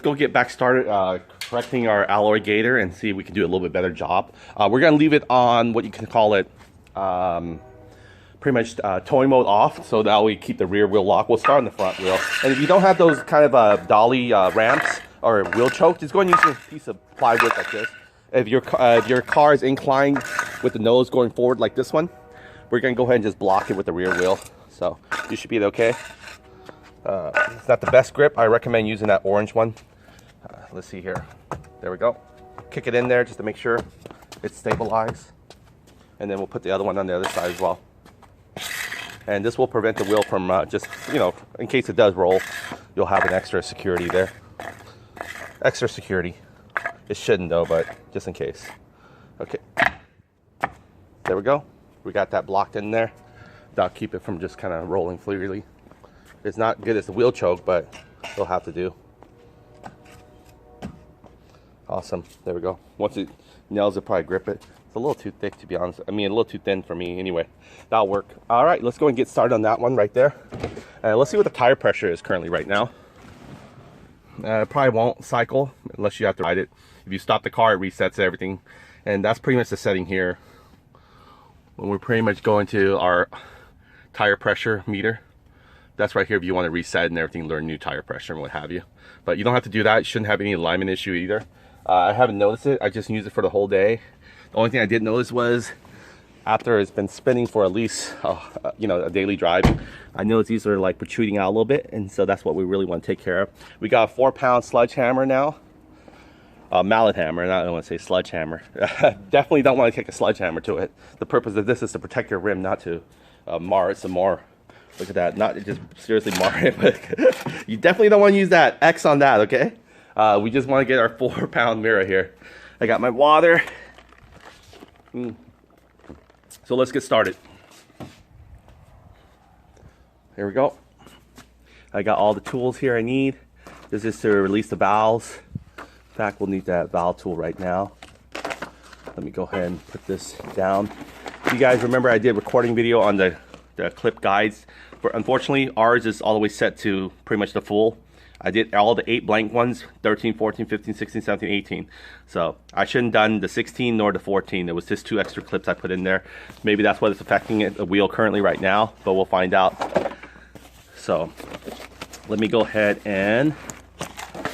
let's go get back started correcting our Alloygator and see if we can do a little bit better job. We're gonna leave it on what you can call it pretty much towing mode off, so that we keep the rear wheel lock. We'll start on the front wheel, and if you don't have those kind of dolly ramps or wheel choke, just go and use a piece of plywood like this. If your car is inclined with the nose going forward like this one, we're gonna go ahead and just block it with the rear wheel. So you should be okay. It's not the best grip. I recommend using that orange one. Let's see here. There we go. Kick it in there just to make sure it's stabilized, and then we'll put the other one on the other side as well. And this will prevent the wheel from just, you know, in case it does roll, you'll have an extra security there. Extra security. It shouldn't though, but just in case. Okay. There we go. We got that blocked in there. That'll keep it from just kind of rolling freely. It's not good as the wheel choke, but it'll have to do. Awesome. There we go. Once it nails it, probably grip it. It's a little too thick, to be honest. I mean, a little too thin for me anyway. That'll work. All right, let's go and get started on that one right there. Let's see what the tire pressure is currently right now. It probably won't cycle unless you have to ride it. If you stop the car, it resets everything. And that's pretty much the setting here. When we're pretty much going to our tire pressure meter, that's right here if you want to reset and everything, learn new tire pressure and what have you. But you don't have to do that. You shouldn't have any alignment issue either. I haven't noticed it. I just used it for the whole day. The only thing I did notice was after it's been spinning for at least, you know, a daily drive, I noticed these are like protruding out a little bit, and so that's what we really want to take care of. We got a 4-pound sledgehammer now, mallet hammer, and I don't want to say sledgehammer. Definitely don't want to take a sledgehammer to it. The purpose of this is to protect your rim, not to mar it some more. Look at that, not just seriously mar it, but you definitely don't want to use that X on that, okay? We just want to get our 4-pound mirror here. I got my water. So let's get started. Here we go. I got all the tools here I need. This is to release the valves. In fact, we'll need that valve tool right now. Let me go ahead and put this down. You guys remember I did a recording video on the clip guides. Unfortunately, ours is all the way set to pretty much the full. I did all the 8 blank ones, 13, 14, 15, 16, 17, 18. So I shouldn't have done the 16 nor the 14. There was just 2 extra clips I put in there. Maybe that's what is affecting it, the wheel currently right now, but we'll find out. So let me go ahead and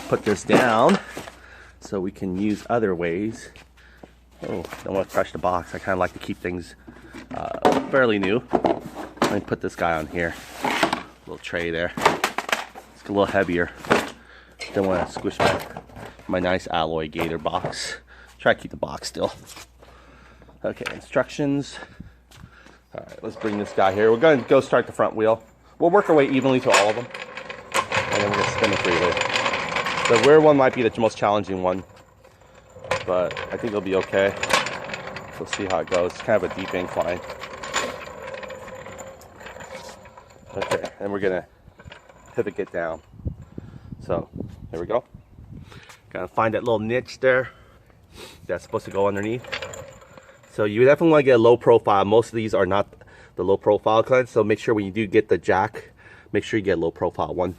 put this down so we can use other ways. Oh, don't want to crush the box. I kind of like to keep things fairly new. Let me put this guy on here. Little tray there. A little heavier. Don't want to squish my nice Alloygator box. Try to keep the box still. Okay, instructions. All right, let's bring this guy here. We're going to go start the front wheel. We'll work our way evenly to all of them, and then we're going to spin it freely. The rear one might be the most challenging one, but I think it'll be okay. We'll see how it goes. It's kind of a deep incline. Okay, and we're going to pivot it down. So there we go. Gotta find that little niche there that's supposed to go underneath. So you definitely want to get a low profile. Most of these are not the low profile kind, so make sure when you do get the jack, make sure you get a low profile one.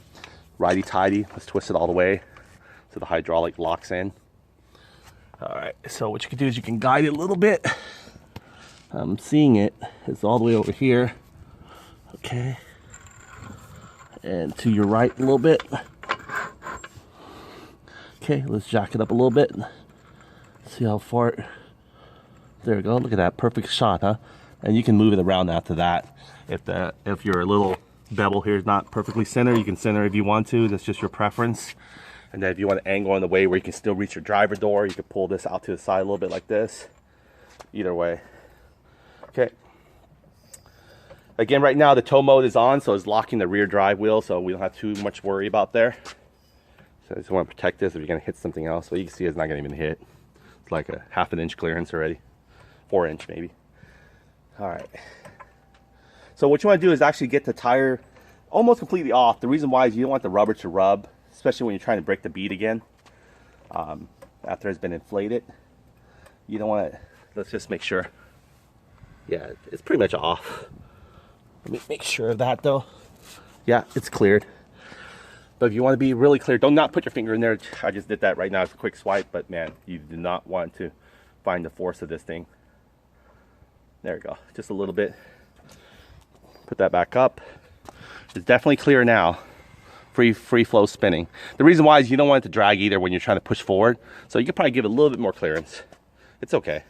Righty tighty. Let's twist it all the way so the hydraulic locks in. All right, so what you can do is you can guide it a little bit. I'm seeing it. It's all the way over here. Okay. And to your right a little bit. Okay, let's jack it up a little bit. See how far it... There we go. Look at that. Perfect shot, huh? And you can move it around after that. If your little bevel here is not perfectly centered, you can center if you want to. That's just your preference. And then if you want to angle in the way where you can still reach your driver door, you can pull this out to the side a little bit like this. Either way. Okay. Again, right now the tow mode is on, so it's locking the rear drive wheel, so we don't have too much worry about there. So I just want to protect this if you're going to hit something else. Well, you can see it's not going to even hit. It's like a 1/2 inch clearance already. 4 inch maybe. All right. So what you want to do is actually get the tire almost completely off. The reason why is you don't want the rubber to rub, especially when you're trying to break the bead again. After it's been inflated. You don't want to, let's just make sure. Yeah, it's pretty much off. Let me make sure of that though. Yeah, it's cleared. But if you want to be really clear, don't not put your finger in there. I just did that right now. It's a quick swipe, but man, you do not want to find the force of this thing. There we go, just a little bit. Put that back up. It's definitely clear now. Free flow spinning. The reason why is you don't want it to drag either when you're trying to push forward. So you could probably give it a little bit more clearance. It's okay.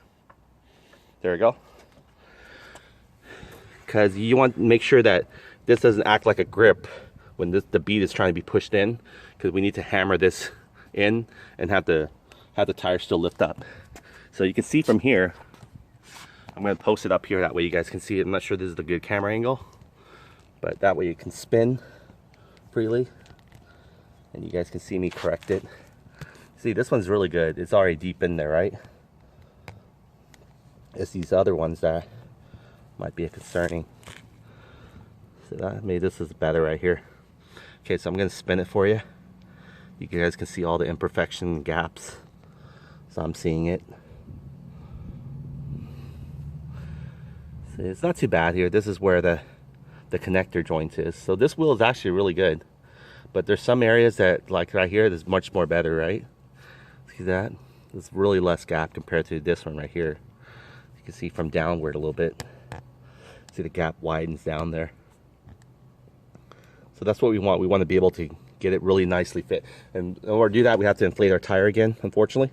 There we go. Because you want to make sure that this doesn't act like a grip when the bead is trying to be pushed in, because we need to hammer this in and have the tire still lift up. So you can see from here, I'm going to post it up here, that way you guys can see it. I'm not sure this is the good camera angle, but that way you can spin freely and you guys can see me correct it. See, this one's really good. It's already deep in there, right? It's these other ones that might be concerning. So that, maybe this is better right here. Okay, so I'm going to spin it for you. You guys can see all the imperfection and gaps. So I'm seeing it. See, it's not too bad here. This is where the connector joint is. So this wheel is actually really good. But there's some areas that, like right here, is much more better, right? See that? There's really less gap compared to this one right here. You can see from downward a little bit. See the gap widens down there. So that's what we want. We want to be able to get it really nicely fit. And in order to do that, we have to inflate our tire again, unfortunately.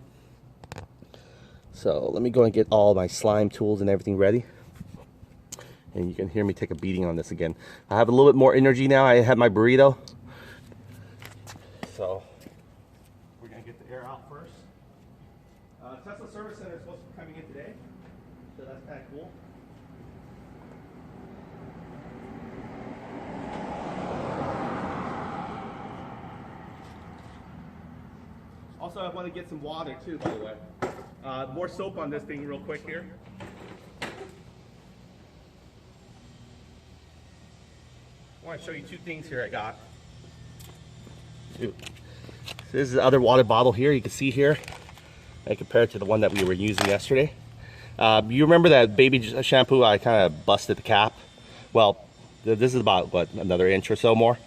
So let me go and get all my slime tools and everything ready. And you can hear me take a beating on this again. I have a little bit more energy now. I have my burrito. So we're going to get the air out first. Tesla Service Center is supposed to be coming in today. So that's kind of cool. Also, I want to get some water too, by the way. More soap on this thing real quick here. I want to show you two things here I got. So this is the other water bottle here. You can see here, and compared to the one that we were using yesterday. You remember that baby shampoo? I kind of busted the cap. Well, this is about, what, another inch or so more.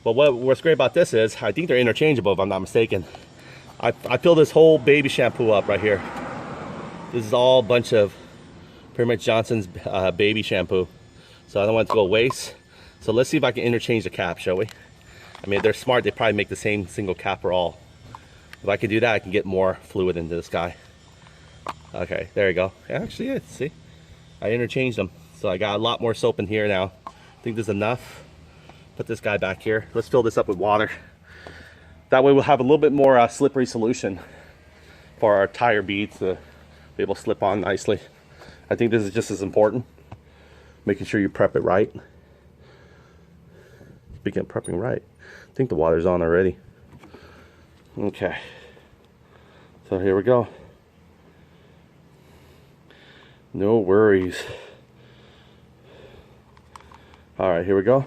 But what's great about this is, I think they're interchangeable if I'm not mistaken. I fill this whole baby shampoo up right here. This is all a bunch of pretty much Johnson's baby shampoo. So I don't want it to go waste. So let's see if I can interchange the cap, shall we? I mean, if they're smart, they probably make the same single cap for all. If I can do that, I can get more fluid into this guy. Okay, there you go. Actually, yeah, see? I interchanged them. So I got a lot more soap in here now. I think there's enough. Put this guy back here. Let's fill this up with water. That way we'll have a little bit more slippery solution for our tire beads to be able to slip on nicely. I think this is just as important. Making sure you prep it right. Speaking of prepping right, I think the water's on already. Okay. So here we go. No worries. All right, here we go.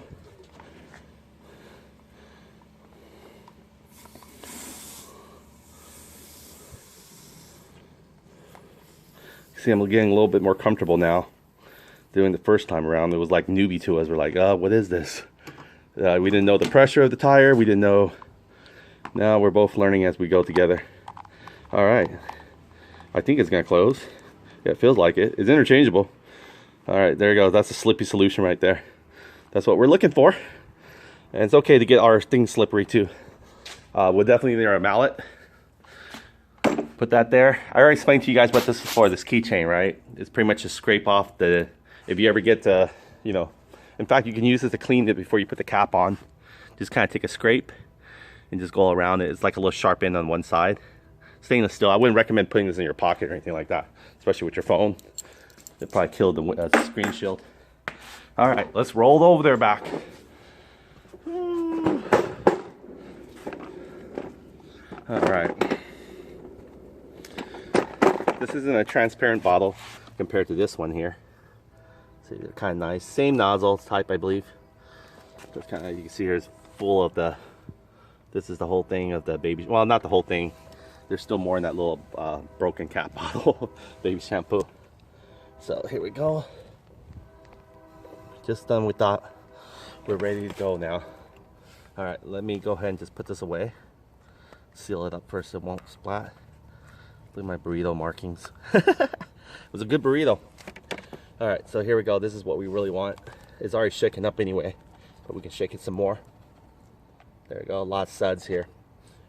See, I'm getting a little bit more comfortable now. Doing the first time around, it was like newbie to us. We're like, oh, what is this? We didn't know the pressure of the tire. We didn't know. Now we're both learning as we go together. All right. I think it's gonna close. Yeah, it feels like it. It's interchangeable. All right, there you go. That's a slippy solution right there. That's what we're looking for. And it's okay to get our thing slippery too. We'll definitely need our mallet. Put that there. I already explained to you guys what this is for, this keychain, right? It's pretty much just scrape off the, if you ever get to, you know, in fact, you can use it to clean it before you put the cap on. Just kind of take a scrape and just go around it. It's like a little sharp end on one side. Stainless steel. I wouldn't recommend putting this in your pocket or anything like that, especially with your phone. It probably killed the screen shield. All right, let's roll over there back. All right. This isn't a transparent bottle compared to this one here. See, they're kind of nice. Same nozzle type, I believe. Just kind of, you can see here, it's full of the. This is the whole thing of the baby. Well, not the whole thing. There's still more in that little broken cap bottle, baby shampoo. So here we go. Just done with that. We're ready to go now. All right, let me go ahead and just put this away. Seal it up first so it won't splat. Look at my burrito markings. It was a good burrito. All right, so here we go. This is what we really want. It's already shaken up anyway, but we can shake it some more. There we go, a lot of suds here.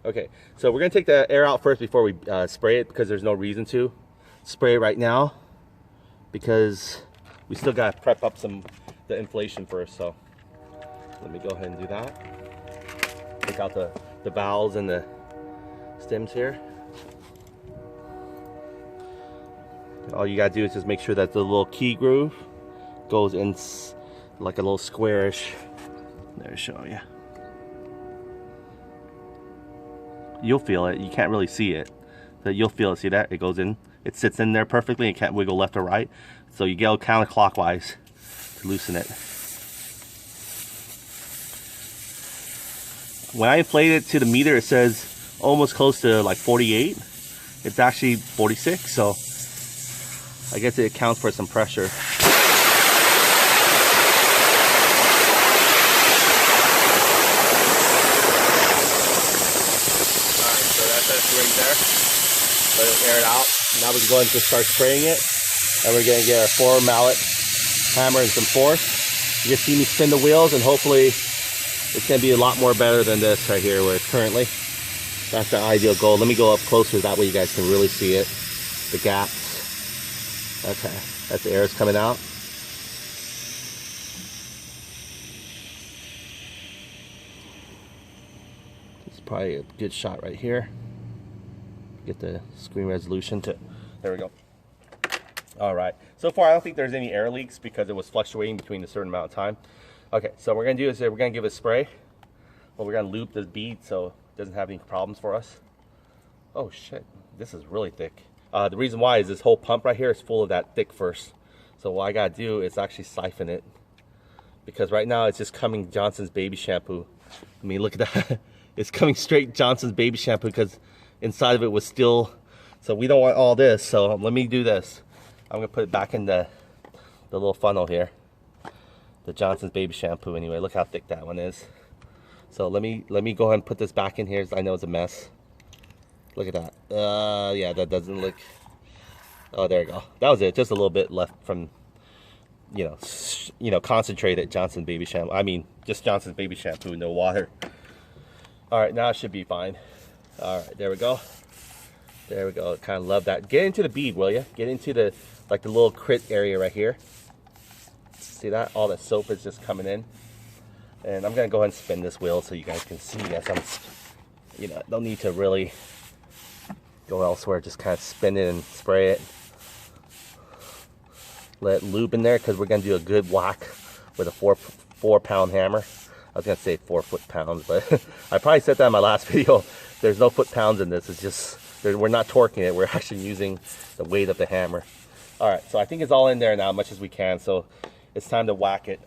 Okay, so we're gonna take the air out first before we spray it, because there's no reason to spray it right now, because we still gotta prep up the inflation first. So let me go ahead and do that. Take out the valves and the stems here. All you gotta do is just make sure that the little key groove goes in like a little squarish. There, show you. You'll feel it. You can't really see it, but you'll feel it. See that? It goes in. It sits in there perfectly. It can't wiggle left or right. So you go counterclockwise to loosen it. When I inflate it to the meter, it says almost close to like 48. It's actually 46. So I guess it accounts for some pressure. Right there. Let it air it out. Now we can go ahead and just start spraying it. And we're going to get our 4 mallet hammer and some force. You can see me spin the wheels, and hopefully it's going to be a lot more better than this right here where it's currently. That's the ideal goal. Let me go up closer, that way you guys can really see it. The gaps. Okay, that's the air is coming out. It's probably a good shot right here. Get the screen resolution to, there we go. All right, so far I don't think there's any air leaks because it was fluctuating between a certain amount of time. Okay, so what we're gonna do is we're gonna give it a spray. Well, we're gonna loop the bead so it doesn't have any problems for us. Oh shit, this is really thick. The reason why is this whole pump right here is full of that thick first. So what I gotta do is actually siphon it, because right now it's just coming Johnson's baby shampoo. I mean, look at that. It's coming straight Johnson's baby shampoo because inside of it was still, so we don't want all this. So let me do this. I'm gonna put it back in the little funnel here, the Johnson's baby shampoo. Anyway, look how thick that one is. So let me go ahead and put this back in here. I know it's a mess. Look at that. Yeah, that doesn't look. Oh, there you go. That was it. Just a little bit left from, you know, concentrated Johnson's baby shampoo. I mean, just Johnson's baby shampoo, no water. All right, now it should be fine. All right, there we go. There we go. Kind of love that. Get into the bead, will you? Get into the little crit area right here. See that? All the soap is just coming in. And I'm gonna go ahead and spin this wheel so you guys can see as I'm, you know, don't need to really go elsewhere. Just kind of spin it and spray it. Let it lube in there because we're gonna do a good whack with a four pound hammer. I was gonna say 4 foot-pounds, but I probably said that in my last video. There's no foot-pounds in this. It's just, we're not torquing it. We're actually using the weight of the hammer. All right, so I think it's all in there now, as much as we can. So it's time to whack it,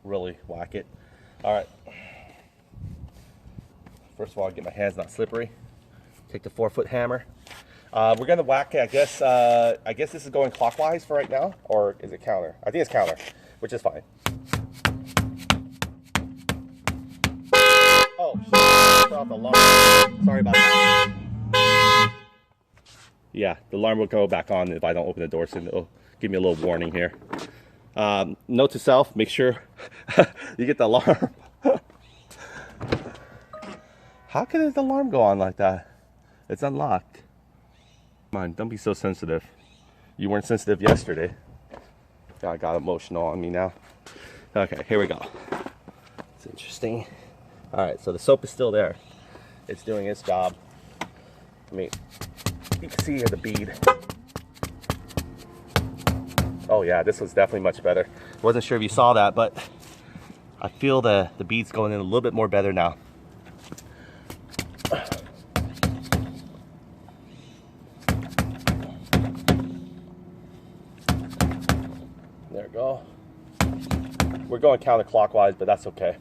really whack it. All right. First of all, get my hands not slippery. Take the 4 foot hammer. We're gonna whack it. I guess this is going clockwise for right now, or is it counter? I think it's counter, which is fine. Oh, shit. Off the alarm. Sorry about that. Yeah, the alarm will go back on if I don't open the door, so it'll give me a little warning here. Note to self, make sure you get the alarm. How can the alarm go on like that? It's unlocked. Come on, don't be so sensitive. You weren't sensitive yesterday. God, got emotional on me now. Okay, here we go. It's interesting. All right, so the soap is still there. It's doing its job. I mean, you can see here the bead. Oh yeah, this was definitely much better. Wasn't sure if you saw that, but I feel the bead's going in a little bit more better now. There we go. We're going counterclockwise, but that's okay.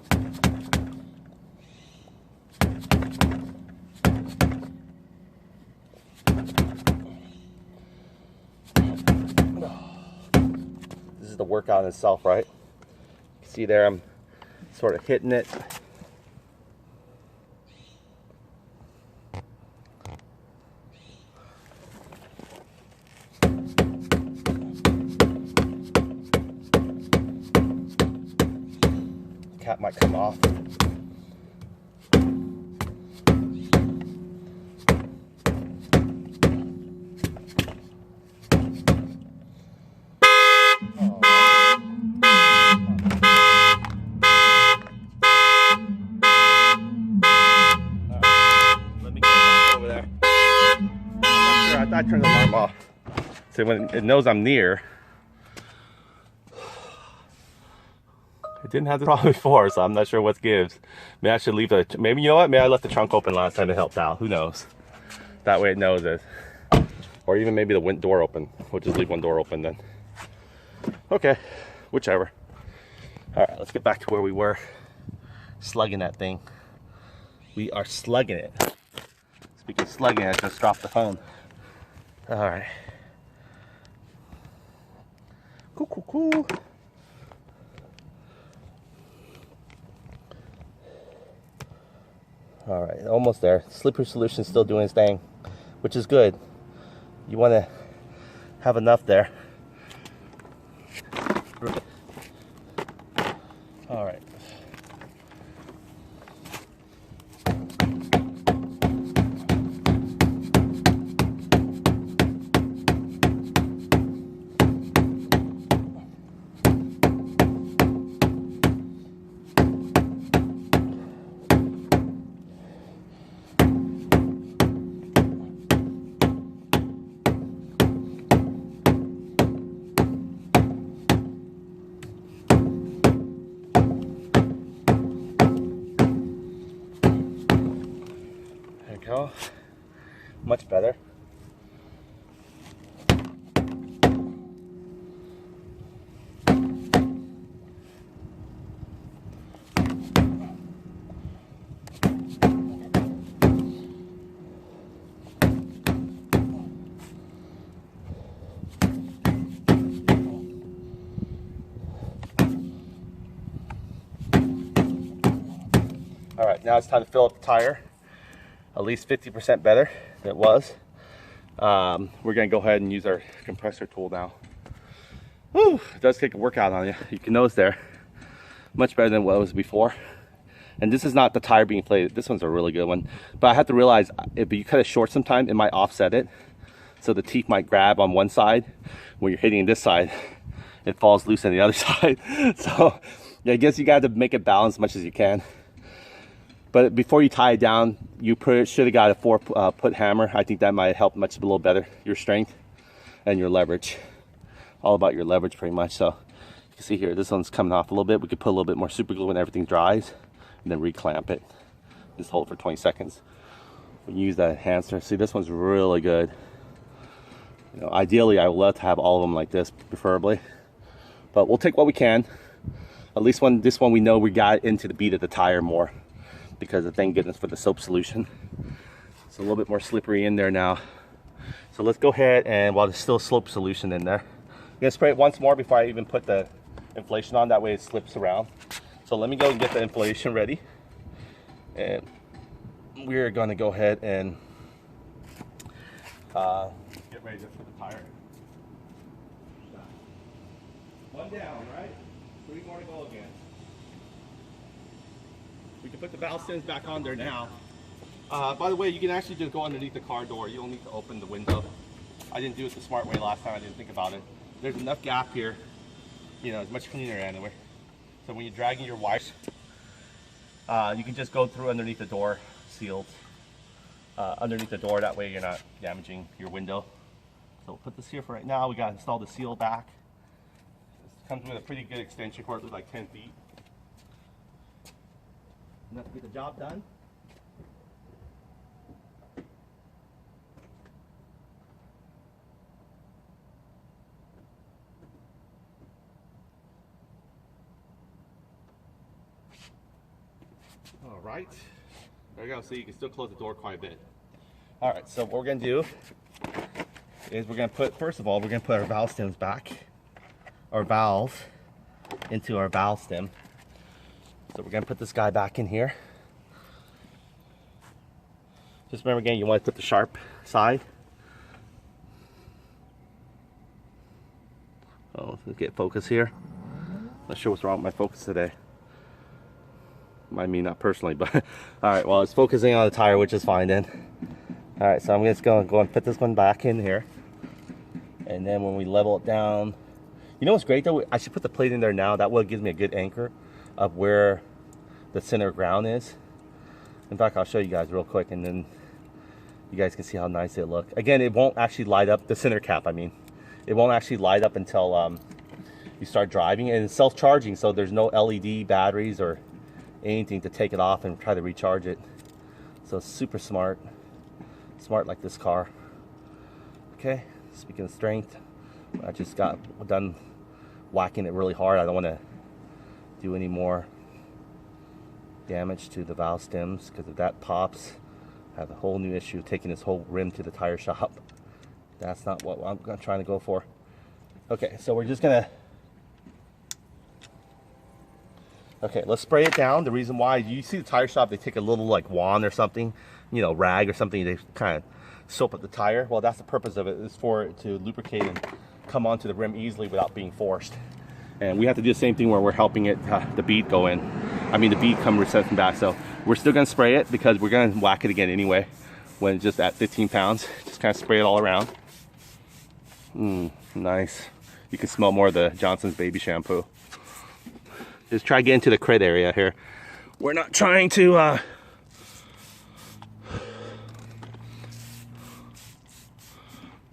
This is the workout in itself, right? You see there, I'm sort of hitting it. cap might come off. I turned the alarm off. So when it knows I'm near, it didn't have the problem before, so I'm not sure what gives. Maybe I should leave the, maybe you know what? Maybe I left the trunk open last time it helped out. Who knows? That way it knows it. Or even maybe the door open. We'll just leave one door open then. Okay, whichever. All right, let's get back to where we were. Slugging that thing. We are slugging it. Speaking of slugging, I just dropped the phone. All right. Cool. All right, almost there. Slippery solution still doing its thing, which is good. You want to have enough there. All right. Go. Much better. All right, now it's time to fill up the tire. At least 50% better than it was. We're gonna go ahead and use our compressor tool now. Whew, it does take a workout on you. You can notice there, much better than what it was before. And this is not the tire being inflated. This one's a really good one. But I have to realize if you cut it short sometime, it might offset it. So the teeth might grab on one side. When you're hitting this side, it falls loose on the other side. So yeah, I guess you got to make it balance as much as you can. But before you tie it down, you should have got a 4-foot hammer. I think that might help a little better your strength and your leverage. All about your leverage pretty much. So you can see here, this one's coming off a little bit. We could put a little bit more super glue when everything dries and then reclamp it. Just hold it for 20 seconds. When you use that enhancer, see this one's really good. You know, ideally I would love to have all of them like this, preferably. But we'll take what we can. At least this one we know we got into the bead of the tire more, because the thank goodness for the soap solution. It's a little bit more slippery in there now. So let's go ahead and, while there's still soap solution in there, I'm gonna spray it once more before I even put the inflation on, that way it slips around. So let me go and get the inflation ready. And we're gonna go ahead and get ready to put the tire. One down, right? 3 more to go again. We can put the valve stems back on there now. By the way, you can actually just go underneath the car door. You don't need to open the window. I didn't do it the smart way last time. I didn't think about it. There's enough gap here. You know, it's much cleaner anyway. So when you're dragging your wires, you can just go through underneath the door, sealed. Underneath the door, that way you're not damaging your window. So we'll put this here for right now. We got to install the seal back. This comes with a pretty good extension cord, with like 10 feet. Enough to get the job done. All right, there you go. So you can still close the door quite a bit. All right, so what we're gonna do is we're gonna put, first of all, we're gonna put our valve stems back, our valves into our valve stem. So we're gonna put this guy back in here. Just remember again, you want to put the sharp side. Oh, let's get focus here. Not sure what's wrong with my focus today. I mean, not personally, but all right. Well, it's focusing on the tire, which is fine then. All right, so I'm just gonna go and put this one back in here, and then when we level it down, you know what's great though? I should put the plate in there now. That way it gives me a good anchor of where the center ground is. In fact, I'll show you guys real quick, and then you guys can see how nice it looks. Again, it won't actually light up, the center cap, I mean. It won't actually light up until you start driving, and it's self-charging, so there's no LED batteries or anything to take it off and try to recharge it. So it's super smart. Smart like this car. Okay, speaking of strength, I just got done whacking it really hard. I don't want to do any more damage to the valve stems, because if that pops, I have a whole new issue taking this whole rim to the tire shop. That's not what I'm trying to go for. Okay, so we're just gonna, okay, let's spray it down. The reason why, you see the tire shop, they take a little like wand or something, you know, rag or something, they kind of soap up the tire. Well, that's the purpose of it, is for it to lubricate and come onto the rim easily without being forced. And we have to do the same thing where we're helping it, the bead go in. I mean, the bead come resetting back. So we're still gonna spray it because we're gonna whack it again anyway when it's just at 15 pounds. Just kind of spray it all around. Nice. You can smell more of the Johnson's baby shampoo. Just try to get into the crit area here. We're not trying to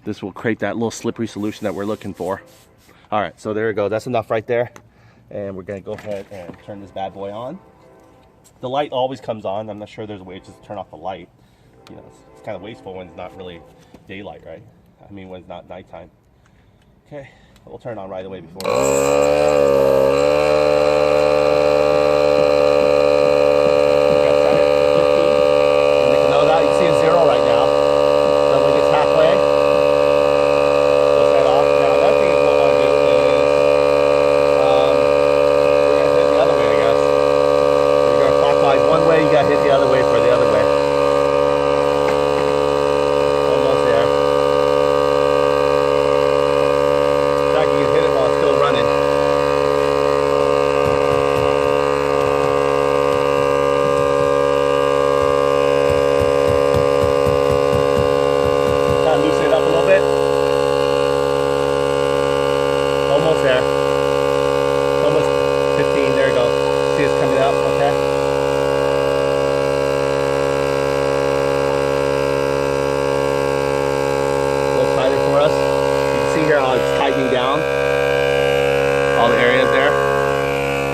this will create that little slippery solution that we're looking for. All right, so there we go. That's enough right there. And we're gonna go ahead and turn this bad boy on. The light always comes on. I'm not sure there's a way to just turn off the light. You know, it's kind of wasteful when it's not really daylight, right? I mean, when it's not nighttime. Okay, we'll turn it on right away before.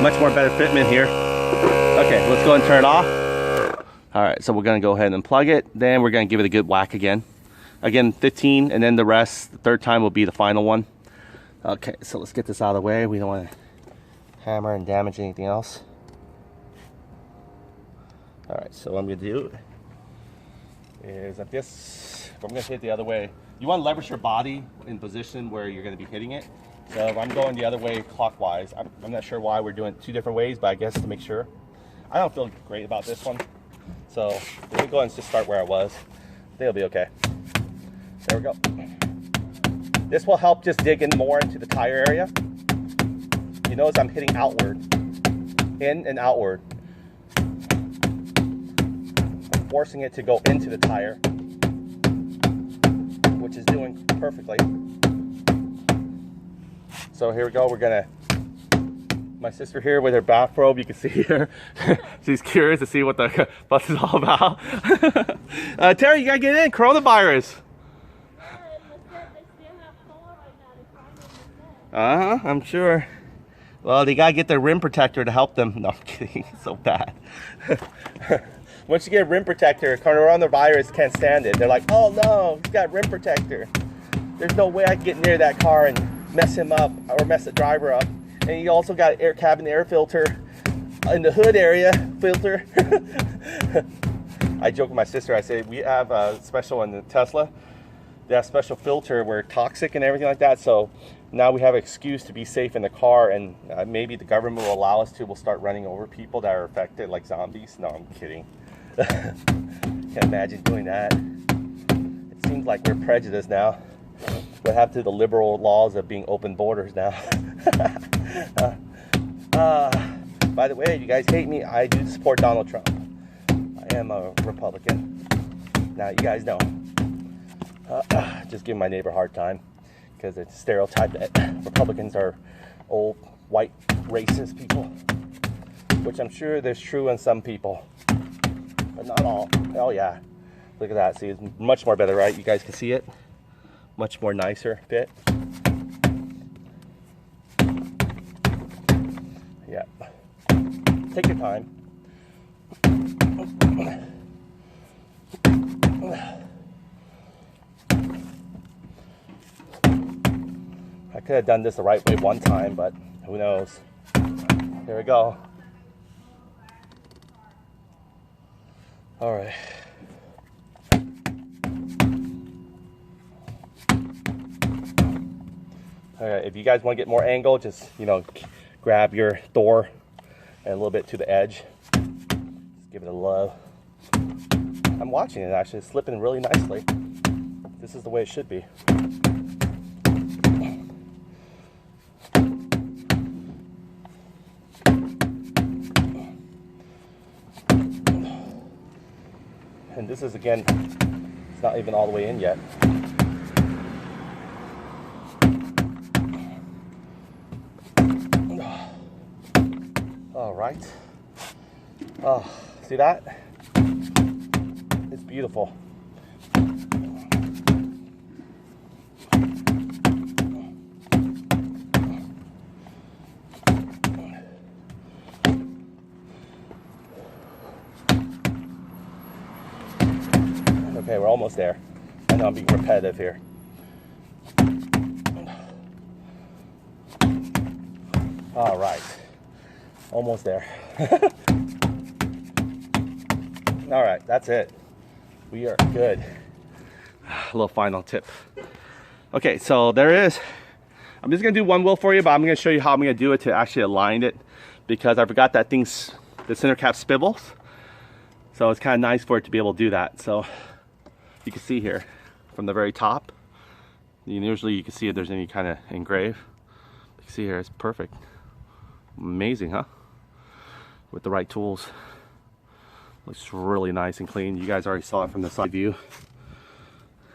Much more better fitment here. Okay, let's go and turn it off. All right, so we're gonna go ahead and plug it. Then we're gonna give it a good whack again. Again, 15, and then the rest, the third time will be the final one. Okay, so let's get this out of the way. We don't wanna hammer and damage anything else. All right, so what I'm gonna do is like this. I'm gonna hit it the other way. You wanna leverage your body in position where you're gonna be hitting it. So if I'm going the other way clockwise, I'm not sure why we're doing 2 different ways, but I guess to make sure. I don't feel great about this one. So let me go and just start where I was. I think it'll be okay. There we go. This will help just dig in more into the tire area. You notice I'm hitting outward, in and outward. I'm forcing it to go into the tire, which is doing perfectly. So here we go, we're gonna, my sister here with her bathrobe, you can see her. She's curious to see what the bus is all about. Terry, you gotta get in, coronavirus. I'm sure. Well, they gotta get their rim protector to help them. No, I'm kidding, it's so bad. Once you get a rim protector, coronavirus can't stand it. They're like, oh no, he's got rim protector. There's no way I can get near that car and mess him up or mess the driver up. And you also got air cabin air filter in the hood area filter. I joke with my sister, I say we have a special in the Tesla, they have special filter where toxic and everything like that, so now we have an excuse to be safe in the car, and maybe the government will allow us to. We'll start running over people that are affected like zombies. No, I'm kidding. Can't imagine doing that. It seems like we're prejudiced now. What happened to the liberal laws of being open borders now? My By the way, you guys hate me, I do support Donald Trump. I am a Republican. Now you guys know. Just giving my neighbor a hard time because it's stereotyped that Republicans are old, white, racist people, which I'm sure there's true in some people, but not all. Oh yeah, look at that. See, it's much more better, right? You guys can see it. Much more nicer fit. Yeah. Take your time. I could have done this the right way one time, but who knows? Here we go. All right. All right, if you guys want to get more angle, just, you know, grab your Thor and a little bit to the edge. Just give it a love. I'm watching it actually, it's slipping really nicely. This is the way it should be. And this is, again, it's not even all the way in yet. All right. Oh, see that? It's beautiful. Okay, we're almost there. I know I'm being repetitive here. All right, almost there. All right, that's it. We are good. A little final tip. Okay, so there is, I'm just gonna do one wheel for you, but I'm gonna show you how I'm gonna do it to actually align it, because I forgot that the center cap spivels. So it's kind of nice for it to be able to do that. So you can see here from the very top, usually you can see if there's any kind of engrave. You can see here, it's perfect. Amazing, huh? With the right tools. Looks really nice and clean. You guys already saw it from the side view.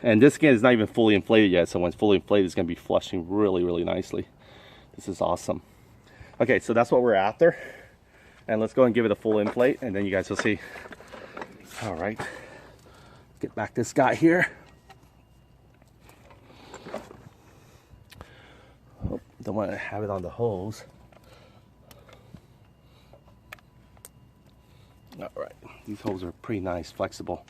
And this, again, is not even fully inflated yet, so when it's fully inflated, it's going to be flushing really, really nicely. This is awesome. Okay, so that's what we're after. And let's go and give it a full inflate, and then you guys will see. All right. Get back this guy here. Oh, don't want to have it on the hose. All right, these hoses are pretty nice, flexible.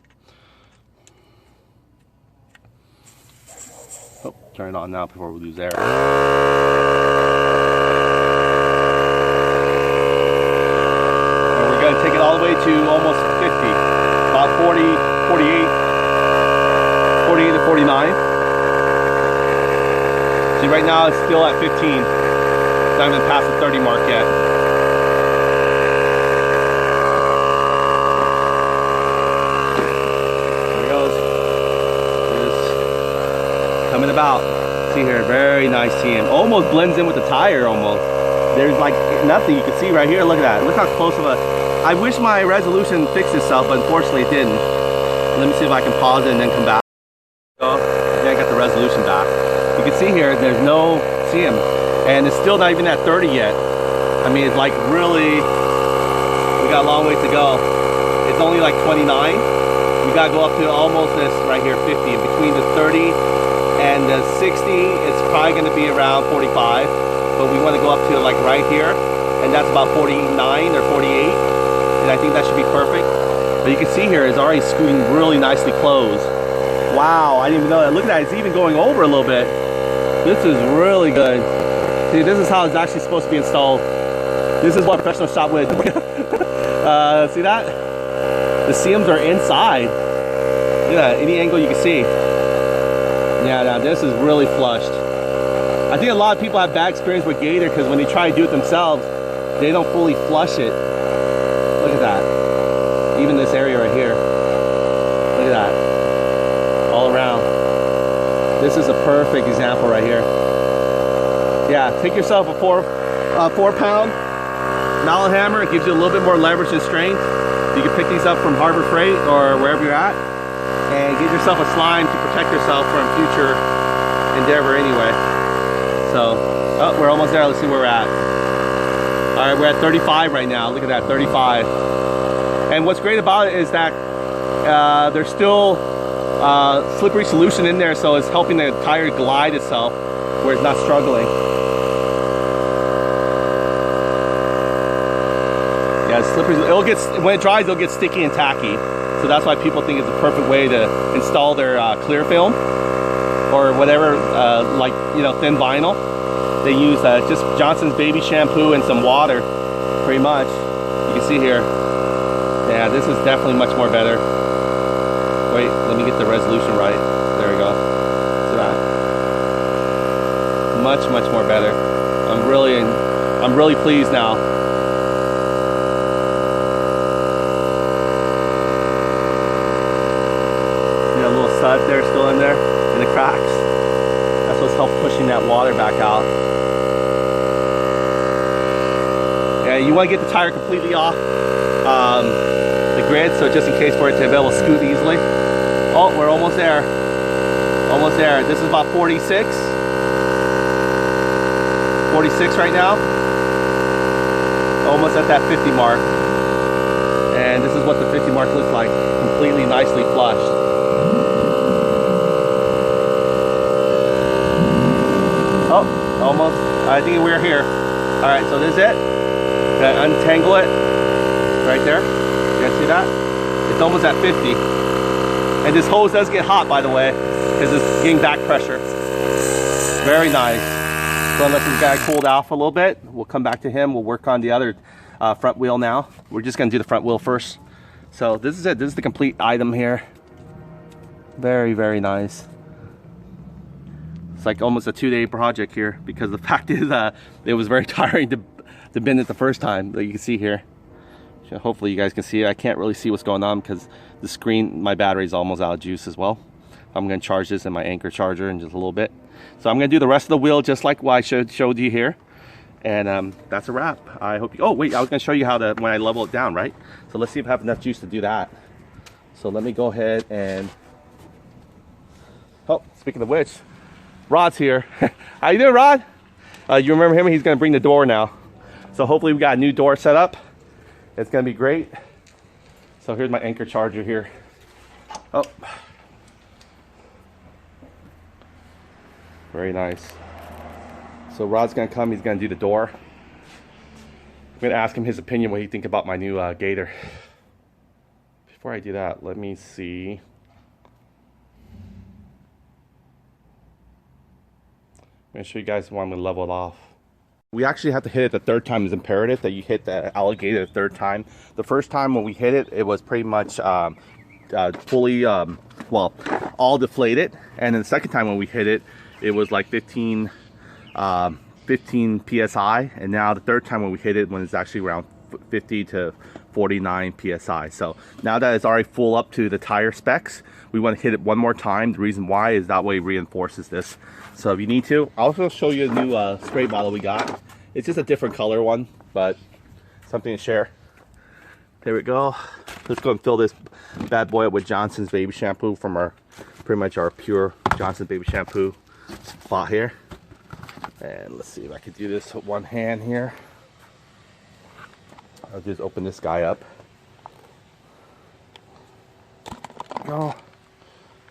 Oh, turn it on now before we lose air. And we're going to take it all the way to almost 50, about 40, 48, 48 to 49. See, right now it's still at 15. It's not even past the 30 mark yet. Coming about. See here, very nice CM. Almost blends in with the tire almost. There's like nothing you can see right here. Look at that. Look how close of a... I wish my resolution fixed itself, but unfortunately it didn't. Let me see if I can pause it and then come back. Oh, then I got the resolution back. You can see here, there's no CM. And it's still not even at 30 yet. I mean, it's like really... We got a long way to go. It's only like 29. We gotta go up to almost this right here, 50. In between the 30 and the 60, it's probably going to be around 45, but we want to go up to like right here, and that's about 49 or 48, and I think that should be perfect. But you can see here, it's already screwing really nicely closed. Wow, I didn't even know that. Look at that, it's even going over a little bit. This is really good. See, this is how it's actually supposed to be installed. This is what a professional shop would. See that? The seams are inside. Look at that, any angle you can see. Yeah, now this is really flushed. I think a lot of people have bad experience with Gator because when they try to do it themselves, they don't fully flush it. Look at that. Even this area right here. Look at that. All around. This is a perfect example right here. Yeah, take yourself a four pound mallet hammer. It gives you a little bit more leverage and strength. You can pick these up from Harbor Freight or wherever you're at and get yourself a slime to protect yourself from future endeavor anyway. So, oh, we're almost there. Let's see where we're at. All right, we're at 35 right now. Look at that, 35. And what's great about it is that there's still slippery solution in there, so it's helping the tire glide itself where it's not struggling. Yeah, it's slippery. When it dries, it'll get sticky and tacky. So that's why people think it's the perfect way to install their clear film or whatever, like, you know, thin vinyl. They use just Johnson's baby shampoo and some water, pretty much. You can see here. Yeah, this is definitely much more better. Wait, let me get the resolution right. There we go. See that? Much more better. I'm really pleased now. See that little stud there still in there in the cracks? That's what's helped pushing that water back out. Yeah, you want to get the tire completely off the grid, so just in case for it to be able to scoot easily. Oh, we're almost there. Almost there. This is about 46. 46 right now. Almost at that 50 mark. And this is what the 50 mark looks like. Completely nicely flushed. Oh, almost. I think we're here. All right, so this is it. Untangle it right there. You guys see that? It's almost at 50. And this hose does get hot, by the way, because it's getting back pressure. Very nice. So unless this guy cooled off a little bit, we'll come back to him. We'll work on the other front wheel now. We're just going to do the front wheel first. So this is it. This is the complete item here. Very nice. It's like almost a 2-day project here, because the fact is it was very tiring to bend it the first time, that you can see here. So hopefully you guys can see it. I can't really see what's going on because the screen, my battery's almost out of juice as well. I'm going to charge this in my Anchor charger in just a little bit. So I'm going to do the rest of the wheel just like what I showed you here. And that's a wrap. I hope you, oh wait, I was going to show you how to, when I level it down, right? So let's see if I have enough juice to do that. So let me go ahead and, oh, speaking of which, Rod's here. How you doing, Rod? You remember him? He's going to bring the door now. So hopefully we got a new door set up. It's going to be great. So here's my Anchor charger here. Oh. Very nice. So Rod's going to come. He's going to do the door. I'm going to ask him his opinion, what he thinks about my new Gator. Before I do that, let me see. I'm going to show you guys why I'm going to level it off. We actually have to hit it the third time. Is imperative that you hit the Alloygator the third time. The first time when we hit it, it was pretty much fully, well, all deflated. And then the second time when we hit it, it was like 15 PSI. And now the third time when we hit it, when it's actually around 50 to 49 PSI. So now that it's already full up to the tire specs, we want to hit it one more time. The reason why is that way it reinforces this. So if you need to, I'll also show you a new spray bottle we got. It's just a different color one, but something to share. There we go. Let's go and fill this bad boy up with Johnson's baby shampoo from our, pretty much our pure Johnson's baby shampoo spot here. And let's see if I can do this with one hand here. I'll just open this guy up. Go.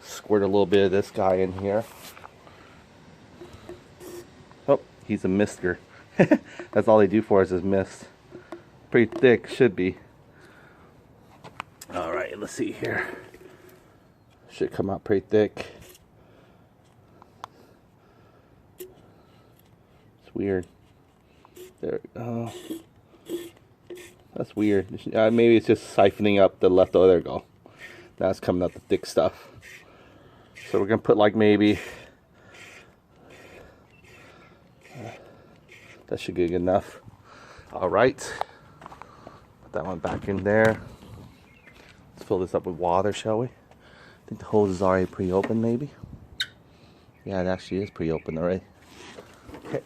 Squirt a little bit of this guy in here. Oh, he's a mister. That's all they do for us is mist. Pretty thick, should be. All right, let's see here. Should come out pretty thick. It's weird. There we go. That's weird. Maybe it's just siphoning up the leftover. There we go. That's coming out the thick stuff. So we're gonna put like maybe. That should be good enough. All right. Put that one back in there. Let's fill this up with water, shall we? I think the hose is already pre-open, maybe. Yeah, it actually is pre-open already. Okay.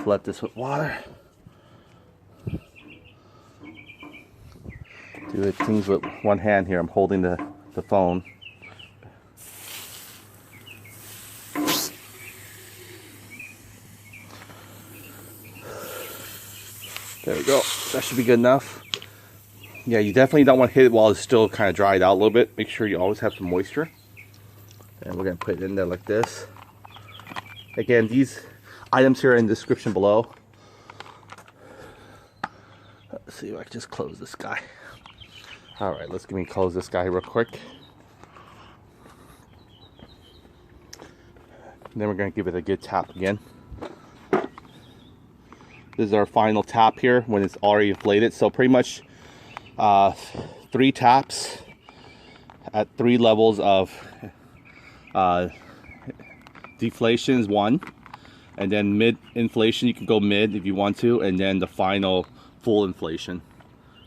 Flood this with water. do things with one hand here. I'm holding the phone. There we go. That should be good enough. Yeah, you definitely don't want to hit it while it's still kind of dried out a little bit. Make sure you always have some moisture. And we're going to put it in there like this. Again, these items here are in the description below. Let's see if I can just close this guy. Alright, let's close this guy real quick. Then we're going to give it a good tap again. This is our final tap here when it's already inflated. So pretty much 3 taps at 3 levels of deflation is 1. And then mid inflation, you can go mid if you want to. And then the final full inflation,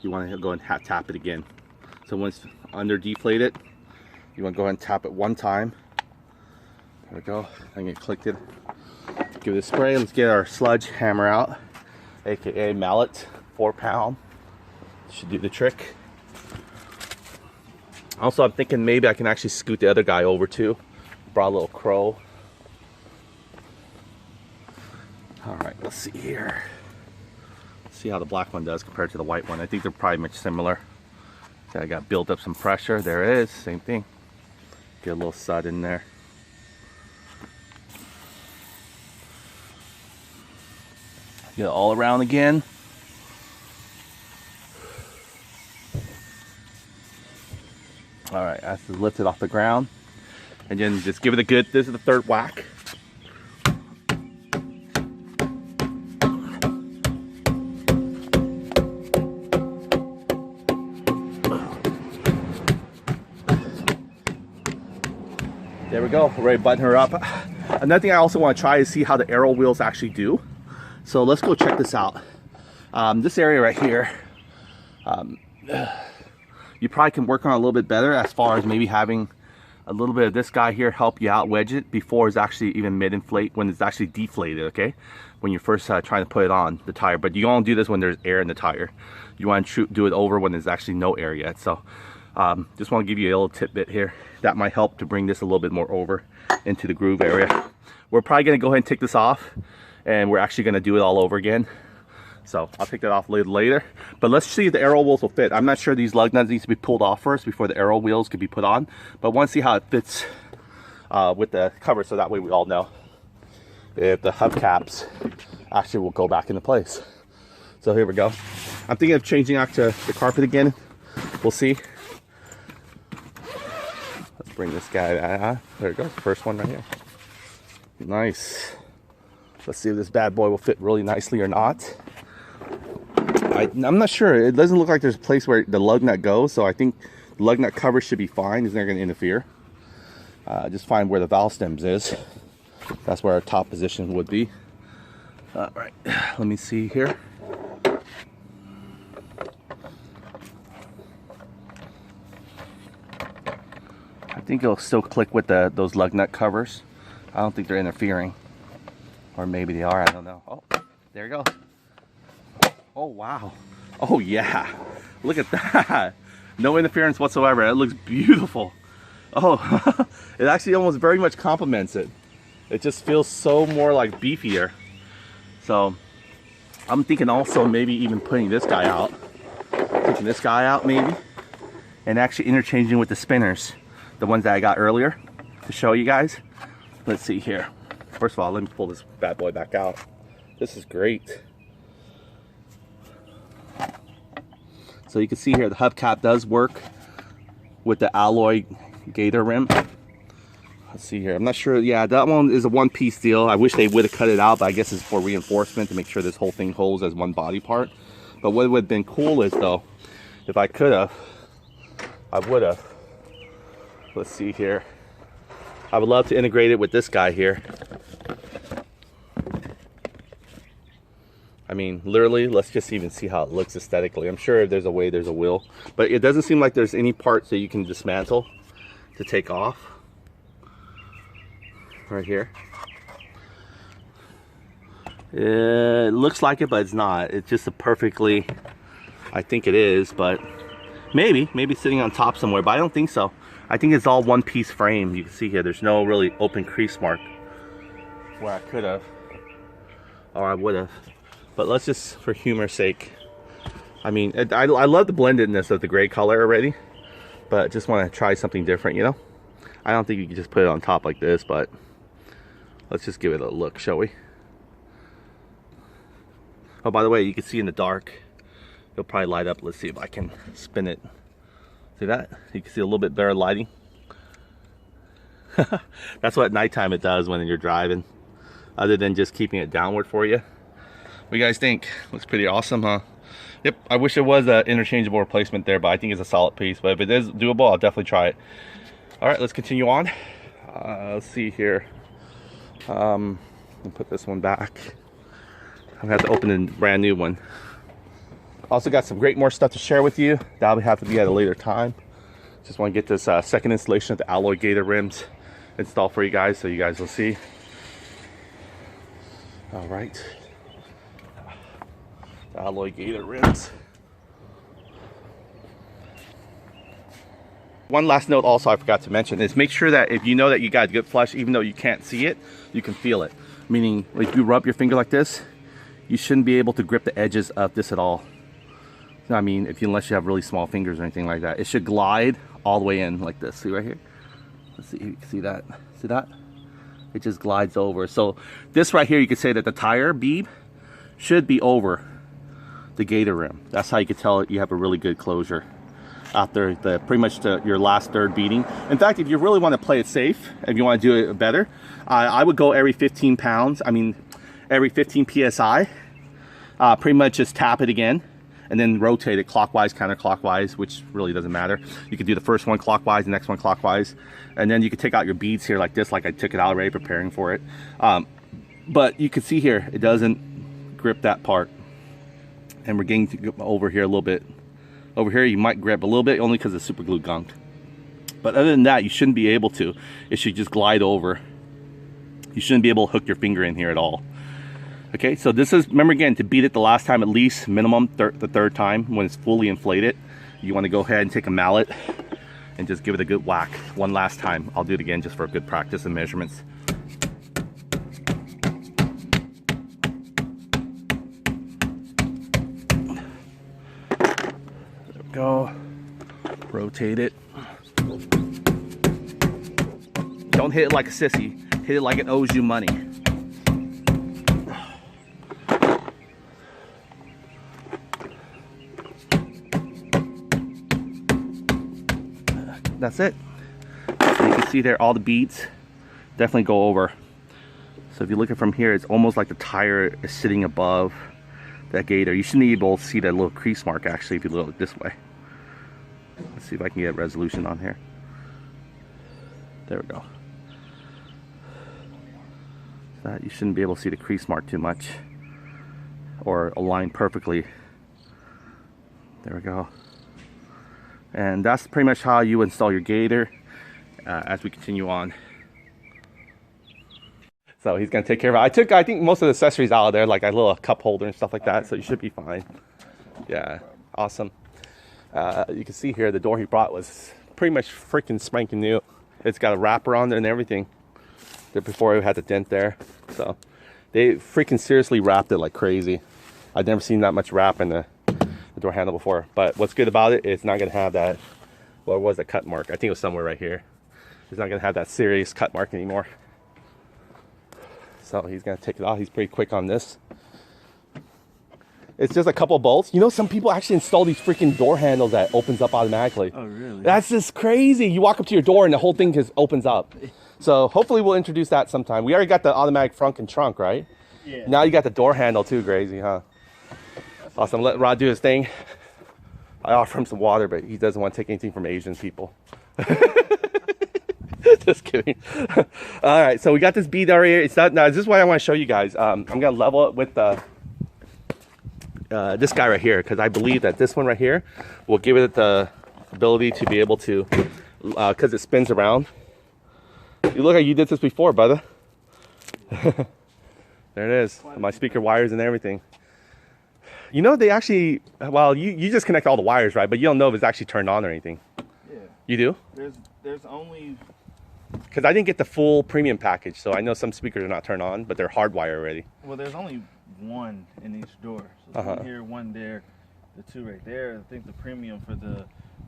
you want to go and tap it again. So once under deflated, you want to go ahead and tap it 1 time. There we go. I'm going to click it. Give it a spray. Let's get our sludge hammer out, aka mallet, 4-pound. Should do the trick. Also, I'm thinking maybe I can actually scoot the other guy over too. Brought a little crow. Alright, let's see here. See how the black one does compared to the white one. I think they're probably much similar. So I got built up some pressure. There it is, same thing. Get a little sud in there. Get it all around again. Alright, I have to lift it off the ground. And then just give it a good, this is the 3rd whack. There we go, we're ready to button her up. Another thing I also want to try is see how the arrow wheels actually do. So let's go check this out. This area right here, you probably can work on it a little bit better as far as maybe having a little bit of this guy here help you out, wedge it before it's actually even mid-inflate, when it's actually deflated, okay? When you're first trying to put it on the tire. But you don't do this when there's air in the tire. You want to do it over when there's actually no air yet. So just want to give you a little tidbit here. That might help to bring this a little bit more over into the groove area. We're probably going to go ahead and take this off, and we're actually going to do it all over again. So I'll take that off a little later. But let's see if the arrow wheels will fit. I'm not sure these lug nuts need to be pulled off first before the arrow wheels could be put on. But I want to see how it fits with the cover, so that way we all know if the hubcaps actually will go back into place. So here we go. I'm thinking of changing out to the carpet again. We'll see. Let's bring this guy out. There it goes. First one right here. Nice. Let's see if this bad boy will fit really nicely or not. I'm not sure. It doesn't look like there's a place where the lug nut goes, so I think the lug nut cover should be fine. It's not going to interfere. Just find where the valve stems is. That's where our top position would be. All right, let me see here. I think it'll still click with those lug nut covers. I don't think they're interfering. Or maybe they are, I don't know. Oh, there you go. Oh, wow. Oh, yeah. Look at that. No interference whatsoever. It looks beautiful. Oh, it actually almost very much complements it. It just feels so more like beefier. So, I'm thinking also maybe even putting this guy out. Taking this guy out maybe. And actually interchanging with the spinners. The ones that I got earlier to show you guys. Let's see here. First of all, let me pull this bad boy back out. This is great. So you can see here the hubcap does work with the Alloygator rim. Let's see here. I'm not sure. Yeah, that one is a one-piece deal. I wish they would have cut it out, but I guess it's for reinforcement to make sure this whole thing holds as one body part. But what would have been cool is, though, if I could have, I would have. Let's see here. I would love to integrate it with this guy here. I mean, literally, let's just even see how it looks aesthetically. I'm sure if there's a way, there's a will. But it doesn't seem like there's any parts that you can dismantle to take off. Right here. It looks like it, but it's not. It's just a perfectly, I think it is, but Maybe sitting on top somewhere, but I don't think so. I think it's all one piece frame. You can see here, there's no really open crease mark where I could have, or I would have. But let's just, for humor's sake, I mean, I love the blendedness of the gray color already, but just want to try something different, you know? I don't think you can just put it on top like this, but let's just give it a look, shall we? Oh, by the way, you can see in the dark, it'll probably light up. Let's see if I can spin it. See that? You can see a little bit better lighting. That's what at nighttime it does when you're driving, other than just keeping it downward for you. What do you guys think? Looks pretty awesome, huh? Yep, I wish it was an interchangeable replacement there, but I think it's a solid piece. But if it is doable, I'll definitely try it. All right, let's continue on. Let's see here. I'll put this one back. I'm gonna have to open a brand new one. Also got some more stuff to share with you. That'll have to be at a later time. Just want to get this second installation of the Alloygator rims installed for you guys, so you guys will see. All right. Alloygator rims. One last note also I forgot to mention is make sure that if you know that you got good flush, even though you can't see it, you can feel it. Meaning, if you rub your finger like this, you shouldn't be able to grip the edges of this at all. I mean, unless you have really small fingers or anything like that. It should glide all the way in like this. See right here? Let's see if you can see that. See that? It just glides over. So this right here, you could say that the tire bead should be over the gator rim. That's how you could tell you have a really good closure after pretty much your last third beating. In fact, if you really want to play it safe, if you want to do it better, I would go every 15 pounds. I mean, every 15 psi. Pretty much just tap it again and then rotate it clockwise, counterclockwise, which really doesn't matter. You could do the first one clockwise, the next one clockwise, and then you could take out your beads here like this, like I took it out already, preparing for it. But you can see here, it doesn't grip that part. And we're getting to over here a little bit. Over here, you might grip a little bit, only because it's super glue gunked. But other than that, you shouldn't be able to. It should just glide over. You shouldn't be able to hook your finger in here at all. Okay, so this is, remember again, to beat it the last time, at least minimum the third time when it's fully inflated. You want to go ahead and take a mallet and just give it a good whack one last time. I'll do it again just for good practice and measurements. There we go. Rotate it. Don't hit it like a sissy. Hit it like it owes you money. That's it. So you can see there all the beads definitely go over. So if you look at it from here, it's almost like the tire is sitting above that gator. You shouldn't be able to see that little crease mark actually if you look this way. Let's see if I can get resolution on here. There we go. That you shouldn't be able to see the crease mark too much or align perfectly. There we go. And that's pretty much how you install your gator as we continue on. So he's gonna take care of it. I think most of the accessories out of there, like a little cup holder and stuff like that, so you should be fine. Yeah, awesome. You can see here the door he brought was pretty much freaking spanking new. It's got a wrapper on there and everything. Before it had the dent there. So they freaking seriously wrapped it like crazy. I've never seen that much wrap in the door handle before. But what's good about it, it's not gonna have that, what was that cut mark? I think it was somewhere right here. It's not gonna have that serious cut mark anymore. So he's gonna take it off. He's pretty quick on this. It's just a couple bolts. You know, some people actually install these freaking door handles that opens up automatically. Oh, really? That's just crazy. You walk up to your door and the whole thing just opens up. So hopefully we'll introduce that sometime. We already got the automatic front and trunk, right? Yeah. Now you got the door handle too, crazy, huh? Awesome. Let Rod do his thing. I offer him some water, but he doesn't want to take anything from Asian people. Just kidding. All right, so we got this bead area. It's not. Now, this is what I want to show you guys. I'm gonna level it with this guy right here, because I believe that this one right here will give it the ability to be able to, because it spins around. You look like you did this before, brother. There it is. My speaker wires and everything. You know, they actually, well, you just connect all the wires, right? But you don't know if it's actually turned on or anything. Yeah. You do? There's only... Because I didn't get the full premium package, so I know some speakers are not turned on, but they're hardwired already. Well, there's only one in each door. So one here, one there, the two right there. I think the premium for the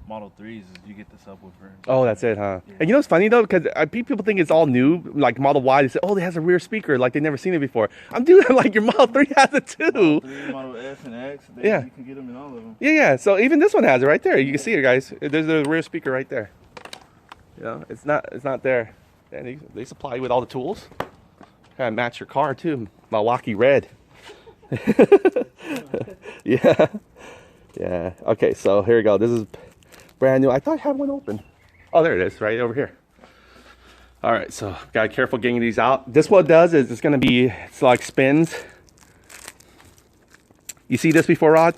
Model 3s is you get the subwoofer. Oh, that's it, huh? Yeah. And you know what's funny, though? Because people think it's all new, like Model Y. They say, oh, it has a rear speaker, like they've never seen it before. I'm doing like your Model 3 has it, too. Model 3, Model S, and X. Yeah. You can get them in all of them. Yeah. So even this one has it right there. You can see it, guys. There's a rear speaker right there. You know, it's not there. And they supply you with all the tools. Kind of match your car, too. Milwaukee red. Yeah. Yeah. Okay, so here we go. This is brand new. I thought I had one open. Oh, there it is, right over here. All right, so gotta be careful getting these out. This what it does is it's like spins. You see this before, Rod?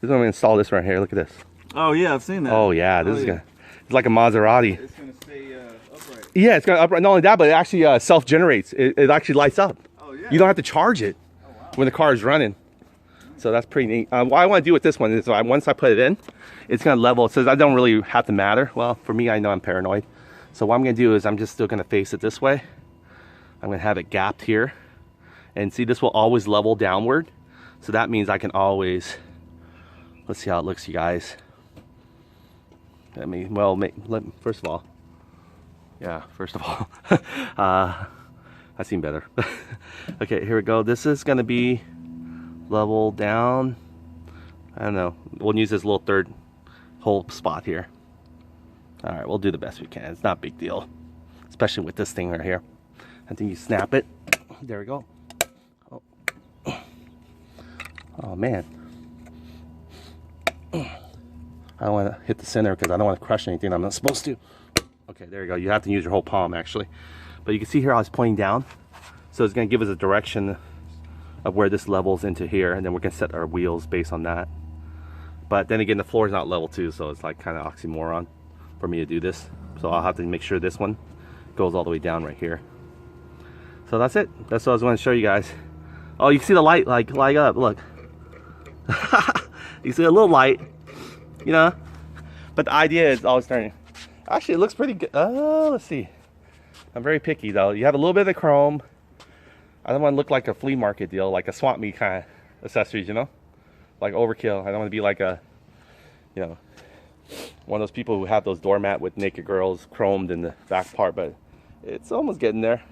This is when we install this right here. Look at this. Oh yeah, I've seen that. Oh yeah, this is gonna. It's like a Maserati. It's gonna stay upright. Yeah, it's gonna upright. Not only that, but it actually self-generates. It actually lights up. Oh yeah. You don't have to charge it when the car is running. So that's pretty neat. What I want to do with this one is once I put it in, it's going to level. It says I don't really have to matter. Well, for me, I know I'm paranoid. So what I'm going to do is I'm just still going to face it this way. I'm going to have it gapped here. And see, this will always level downward. So that means I can always, let's see how it looks, you guys. First of all, I've seen better. Okay, here we go. This is going to be level down. I don't know. We'll use this little third hole spot here. All right, we'll do the best we can. It's not a big deal, especially with this thing right here. I think you snap it. There we go. Oh man. I don't want to hit the center because I don't want to crush anything I'm not supposed to. Okay, there you go. You have to use your whole palm actually. But you can see here I was pointing down. So it's going to give us a direction of where this levels into here, and then we're going to set our wheels based on that. But then again, the floor is not level too, so it's like kind of oxymoron for me to do this. So I'll have to make sure this one goes all the way down right here. So that's it. That's what I was going to show you guys. Oh, you can see the light like light up. Look. You see a little light, you know. But the idea is always turning. Actually, it looks pretty good. Let's see. I'm very picky though. You have a little bit of the chrome. I don't want to look like a flea market deal, like a swap meet kind of accessories, you know, like overkill. I don't want to be like a, you know, one of those people who have those doormat with naked girls chromed in the back part, but it's almost getting there.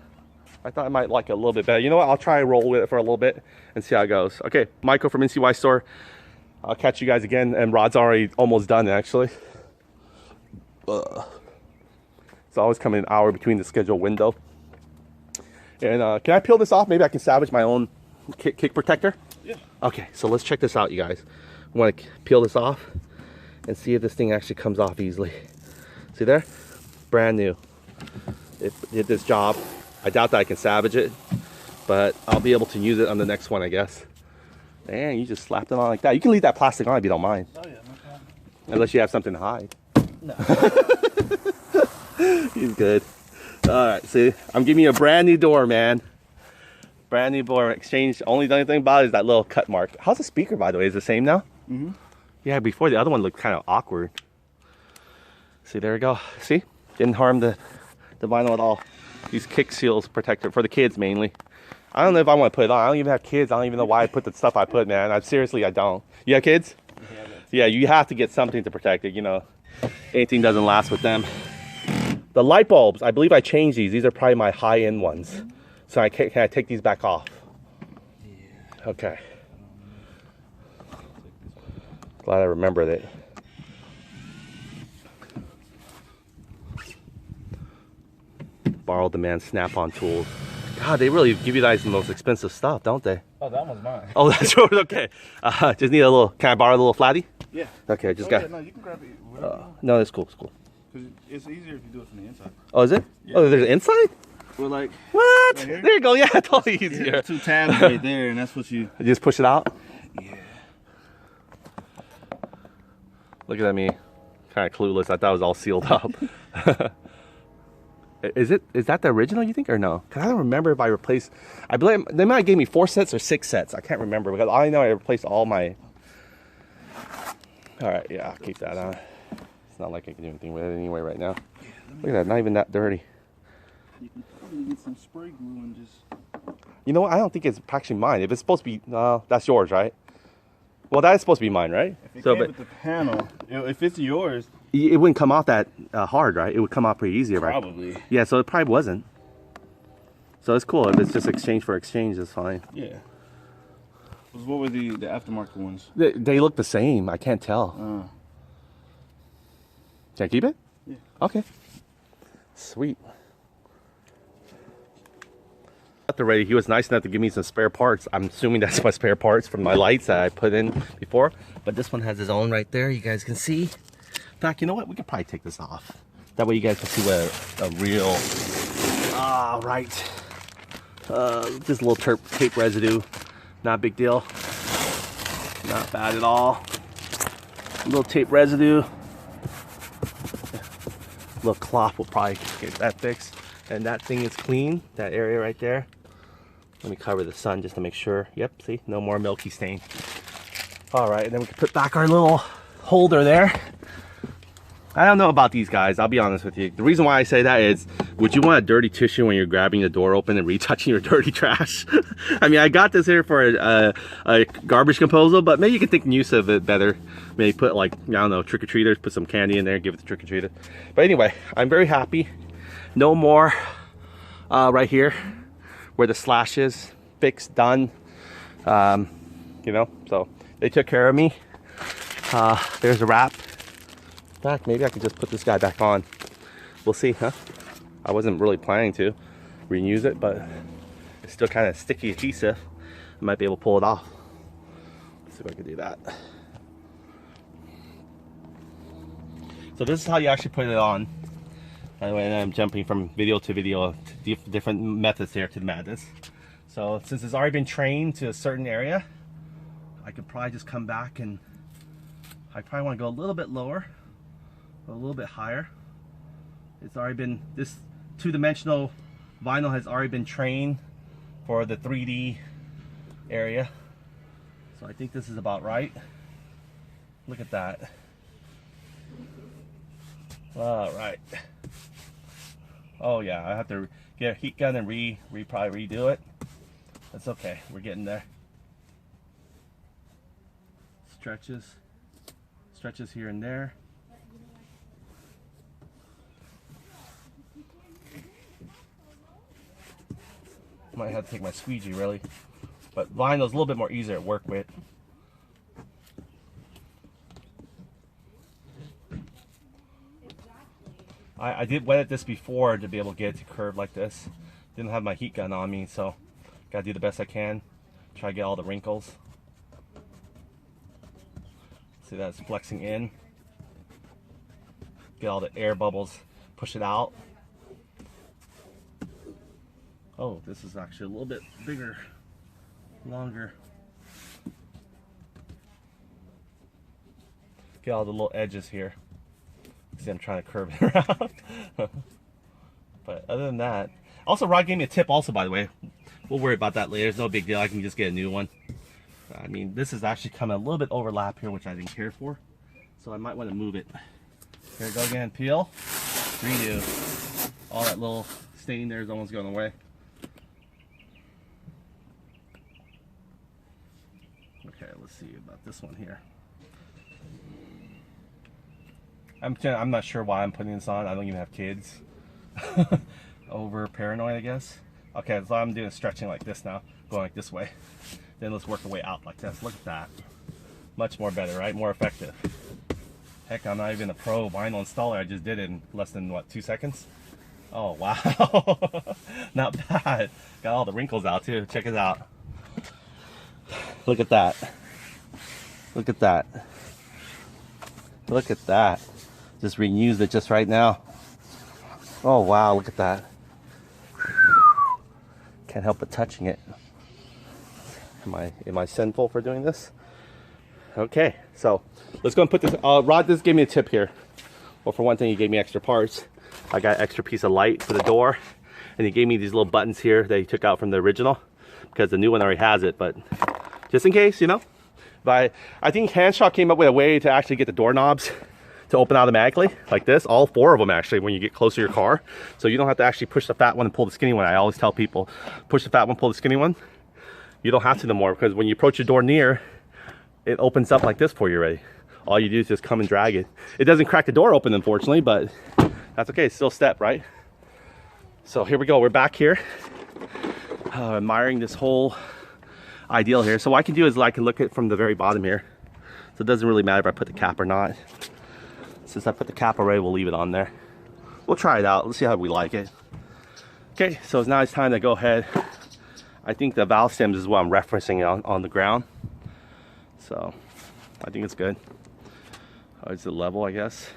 I thought I might like it a little bit better. You know what? I'll try and roll with it for a little bit and see how it goes. Okay, Michael from NCY Store. I'll catch you guys again. And Rod's already almost done, actually. It's always coming an hour between the scheduled window. And can I peel this off? Maybe I can salvage my own kick protector? Yeah. Okay, so let's check this out, you guys. I want to peel this off and see if this thing actually comes off easily. See there? Brand new. It did this job. I doubt that I can salvage it, but I'll be able to use it on the next one, I guess. Man, you just slapped it on like that. You can leave that plastic on if you don't mind. Oh yeah, no problem. Unless you have something to hide. No. He's good. Alright, see, I'm giving you a brand new door, man. Brand new door. Exchange. Only the only thing about it is that little cut mark. How's the speaker, by the way? Is it the same now? Mm-hmm. Yeah, before the other one looked kind of awkward. See, there we go. See? Didn't harm the vinyl at all. These kick seals protector for the kids mainly. I don't know if I want to put it on. I don't even have kids. I don't even know why I put the stuff I put, man. Seriously, I don't. You have kids? Yeah, you have to get something to protect it, you know. Anything doesn't last with them. The light bulbs, I believe I changed these. These are probably my high-end ones. So can I take these back off? Yeah. Okay. Glad I remembered it. Borrowed the man's snap-on tools. God, they really give you guys the most expensive stuff, don't they? Oh, that one's mine. Oh, that's right. Okay. Just need a little. Can I borrow a little flatty? Yeah. Okay, just got. Yeah, no, you can grab it. No, it's cool. It's cool. Because it's easier if you do it from the inside. Oh, is it? Yeah. Oh, there's an inside? Well, like. What? Right here? There you go. Yeah, totally easier. There's 2 tabs right there, and that's what you. You just push it out. Yeah. Look at me, kind of clueless. I thought it was all sealed up. Is that the original, you think, or no? Because I don't remember if I believe they might have gave me 4 sets or 6 sets. I can't remember because I know I replaced all my All right, yeah, I'll keep that on. It's not like I can do anything with it anyway right now. Look at that, not even that dirty. You can probably get some spray glue and just... You know what? I don't think it's actually mine. If it's supposed to be, that's yours, right? Well, that is supposed to be mine, right? If it came with the panel, if it's yours... It wouldn't come off that hard, right? It would come off pretty easy, right? Probably. Yeah, so it probably wasn't. So it's cool. If it's just exchange for exchange, it's fine. Yeah. What were the aftermarket ones? They look the same. I can't tell. Can I keep it? Yeah. Okay. Sweet. Got the ready. He was nice enough to give me some spare parts. I'm assuming that's my spare parts from my lights that I put in before. But this one has his own right there. You guys can see. In fact, you know what? We could probably take this off. That way you guys can see what a real... Ah, right. Just a little tape residue. Not a big deal. Not bad at all. A little tape residue. A little cloth will probably get that fixed. And that thing is clean. That area right there. Let me cover the sun just to make sure. Yep, see? No more milky stain. Alright, and then we can put back our little holder there. I don't know about these guys, I'll be honest with you. The reason why I say that is, would you want a dirty tissue when you're grabbing the door open and retouching your dirty trash? I mean, I got this here for a garbage disposal, but maybe you can think use of it better. Maybe put like, I don't know, trick-or-treaters, put some candy in there, give it to trick-or-treater. But anyway, I'm very happy. No more right here where the slash is. Fixed, done. You know, so they took care of me. There's a wrap. In fact, maybe I could just put this guy back on. We'll see, huh? I wasn't really planning to reuse it, but it's still kind of sticky adhesive. I might be able to pull it off. Let's see if I can do that. So this is how you actually put it on. By the way, and I'm jumping from video to video to different methods here to the madness. So since it's already been trained to a certain area, I could probably just come back and I probably want to go a little bit lower. A little bit higher. It's already been, this two-dimensional vinyl has already been trained for the 3D area. So I think this is about right. Look at that. All right. Oh yeah, I have to get a heat gun and probably redo it. That's okay, we're getting there. Stretches here and there. Might have to take my squeegee really, but vinyl's a little bit more easier to work with. I did wet this before to be able to get it to curve like this. Didn't have my heat gun on me, so gotta do the best I can. Try to get all the wrinkles. See, that's flexing in. Get all the air bubbles, push it out. Oh, this is actually a little bit bigger, longer. Get all the little edges here. See, I'm trying to curve it around. But other than that, also Rod gave me a tip also, by the way. We'll worry about that later. It's no big deal. I can just get a new one. I mean, this is actually coming a little bit overlap here, which I didn't care for. So I might want to move it. Here we go again. Peel. Redo. All that little stain there is almost going away. Okay, let's see about this one here. I'm not sure why I'm putting this on. I don't even have kids. Over paranoid, I guess. Okay, so I'm doing stretching like this now, going like this way. Then let's work our way out like this. Look at that. Much more better, right? More effective. Heck, I'm not even a pro vinyl installer. I just did it in less than, what, 2 seconds? Oh, wow. Not bad. Got all the wrinkles out, too. Check it out. Look at that. Look at that. Look at that. Just reused it just right now. Oh, wow. Look at that. Can't help but touching it. Am I sinful for doing this? Okay, so let's go and put this. Rod just gave me a tip here. Well, for one thing, he gave me extra parts. I got an extra piece of light for the door, and he gave me these little buttons here that he took out from the original, because the new one already has it. But just in case, you know, But I think Handshaw came up with a way to actually get the doorknobs to open automatically, like this. All 4 of them actually, when you get close to your car. So you don't have to actually push the fat one and pull the skinny one. I always tell people, push the fat one, pull the skinny one. You don't have to no more, because when you approach your door near, it opens up like this for you already. All you do is just come and drag it. It doesn't crack the door open, unfortunately, but that's okay. It's still a step, right? So here we go. We're back here, admiring this whole ideal here. So what I can do is I can look at it from the very bottom here. So it doesn't really matter if I put the cap or not. Since I put the cap already, we'll leave it on there. We'll try it out. Let's see how we like it. Okay, so now it's time to go ahead. I think the valve stems is what I'm referencing on the ground. So I think it's good. It's a level, I guess.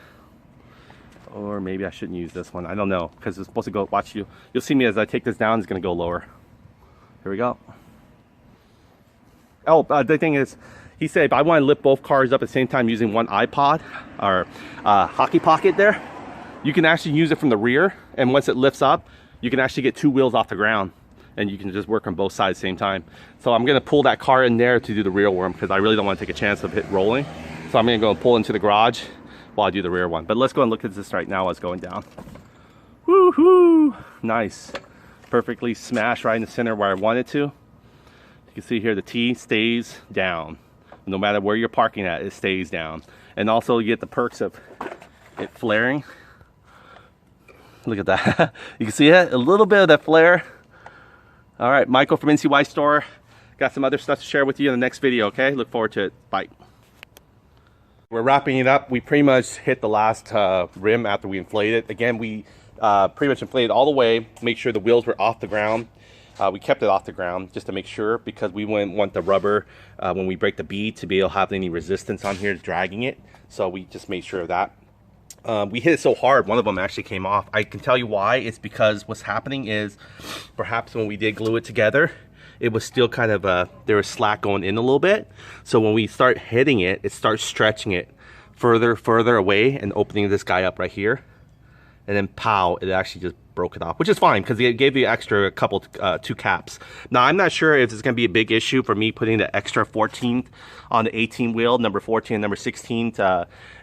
Or maybe I shouldn't use this one. I don't know, because it's supposed to go, watch you. You'll see me as I take this down, it's gonna go lower. Here we go. Oh, the thing is, he said if I want to lift both cars up at the same time using one iPod or hockey pocket there, you can actually use it from the rear, and once it lifts up, you can actually get 2 wheels off the ground, and you can just work on both sides at the same time. So I'm gonna pull that car in there to do the rear one, because I really don't want to take a chance of it rolling. So I'm gonna go and pull into the garage while I do the rear one. But let's go and look at this right now as going down. Woohoo! Nice. Perfectly smashed right in the center where I want it to. You can see here the T stays down. No matter where you're parking at, it stays down. And also you get the perks of it flaring. Look at that. You can see it, a little bit of that flare. All right, Michael from NCY Store. Got some other stuff to share with you in the next video, okay? Look forward to it. Bye. We're wrapping it up. We pretty much hit the last rim after we inflated it. Again, we pretty much inflated all the way, make sure the wheels were off the ground. We kept it off the ground just to make sure, because we wouldn't want the rubber when we break the bead to be able to have any resistance on here dragging it. So we just made sure of that. We hit it so hard, one of them actually came off. I can tell you why. It's because what's happening is perhaps when we did glue it together, it was still kind of there was slack going in a little bit. So when we start hitting it, it starts stretching it further away and opening this guy up right here. And then pow, it actually just broke it off, which is fine because it gave you extra couple 2 caps. Now I'm not sure if it's going to be a big issue for me putting the extra 14th on the 18 wheel, number 14 and number 16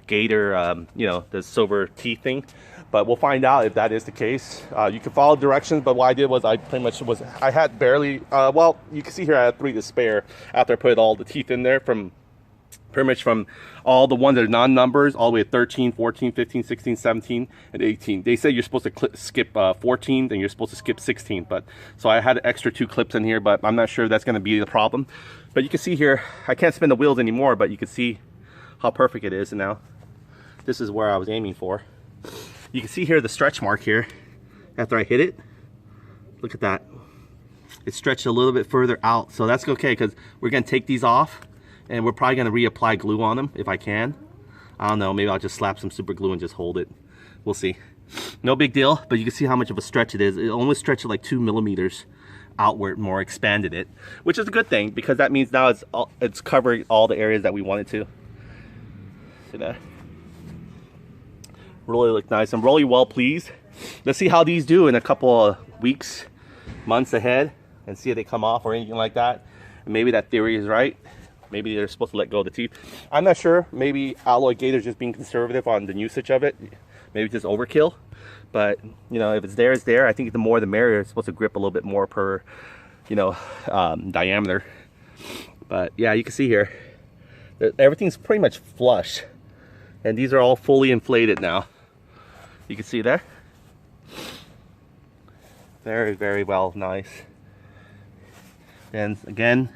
Gator, you know, the silver teeth thing. But we'll find out if that is the case. You can follow directions, but what I did was I pretty much I had barely, well, you can see here I had 3 to spare after I put all the teeth in there, from pretty much from all the ones that are non-numbers all the way to 13, 14, 15, 16, 17, and 18. They say you're supposed to skip 14, then you're supposed to skip 16. But so I had an extra 2 clips in here, but I'm not sure if that's going to be the problem. But you can see here, I can't spin the wheels anymore, but you can see how perfect it is. And now this is where I was aiming for. You can see here the stretch mark here after I hit it. Look at that. It stretched a little bit further out, so that's okay because we're going to take these off and we're probably going to reapply glue on them if I can. I don't know, maybe I'll just slap some super glue and just hold it. We'll see. No big deal, but you can see how much of a stretch it is. It almost stretched it like 2 millimeters outward more, expanded it, which is a good thing because that means now it's covering all the areas that we wanted to. See that? Really look nice. I'm really well pleased. Let's see how these do in a couple of weeks, months ahead, and see if they come off or anything like that. And maybe that theory is right. Maybe they're supposed to let go of the teeth. I'm not sure. Maybe Alloygator's just being conservative on the usage of it. Maybe just overkill. But you know, if it's there, it's there. I think the more the merrier. It's supposed to grip a little bit more per, you know, diameter. But yeah, you can see here, everything's pretty much flush, and these are all fully inflated now. You can see there. Very, very well, nice. And again,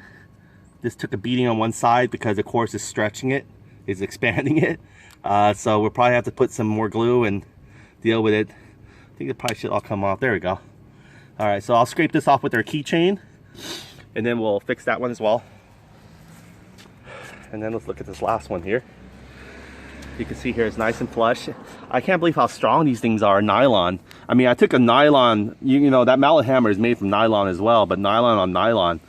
this took a beating on one side because of course it's stretching it, it's expanding it. So we'll probably have to put some more glue and deal with it. I think it probably should all come off. There we go. All right, so I'll scrape this off with our keychain and then we'll fix that one as well. And then let's look at this last one here. You can see here it's nice and flush. I can't believe how strong these things are, nylon. I mean, I took a nylon, you know, that mallet hammer is made from nylon as well, but nylon on nylon.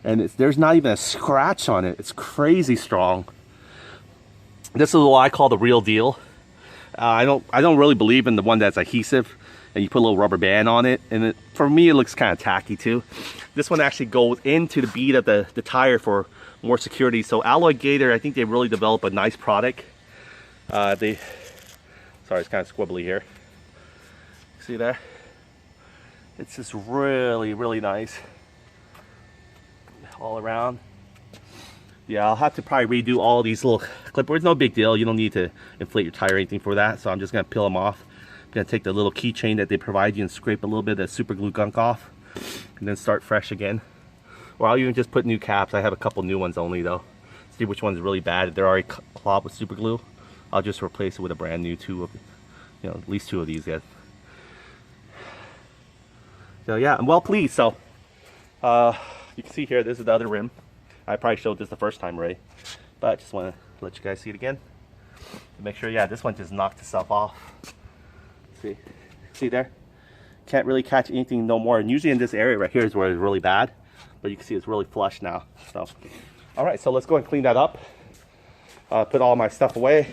And there's not even a scratch on it. It's crazy strong. This is what I call the real deal. I don't really believe in the one that's adhesive and you put a little rubber band on it, and for me it looks kind of tacky too. This one actually goes into the bead of the tire for more security. So Alloygator, I think they really developed a nice product. Sorry, it's kind of squibbly here. See that? It's just really, really nice all around. Yeah, I'll have to probably redo all these little clipboards. No big deal. You don't need to inflate your tire or anything for that. So I'm just gonna peel them off. I'm gonna take the little keychain that they provide you and scrape a little bit of that super glue gunk off, and then start fresh again. Or I'll even just put new caps. I have a couple new ones only though. See which one's really bad. If they're already clogged with super glue, I'll just replace it with a brand new at least 2 of these guys. So yeah, I'm well pleased. So you can see here, this is the other rim. I probably showed this the first time, Ray, but I just want to let you guys see it again to make sure. Yeah, this one just knocked itself off. See there? Can't really catch anything no more. And usually in this area right here is where it's really bad, but you can see it's really flush now. So, all right, so let's go and clean that up. Put all my stuff away.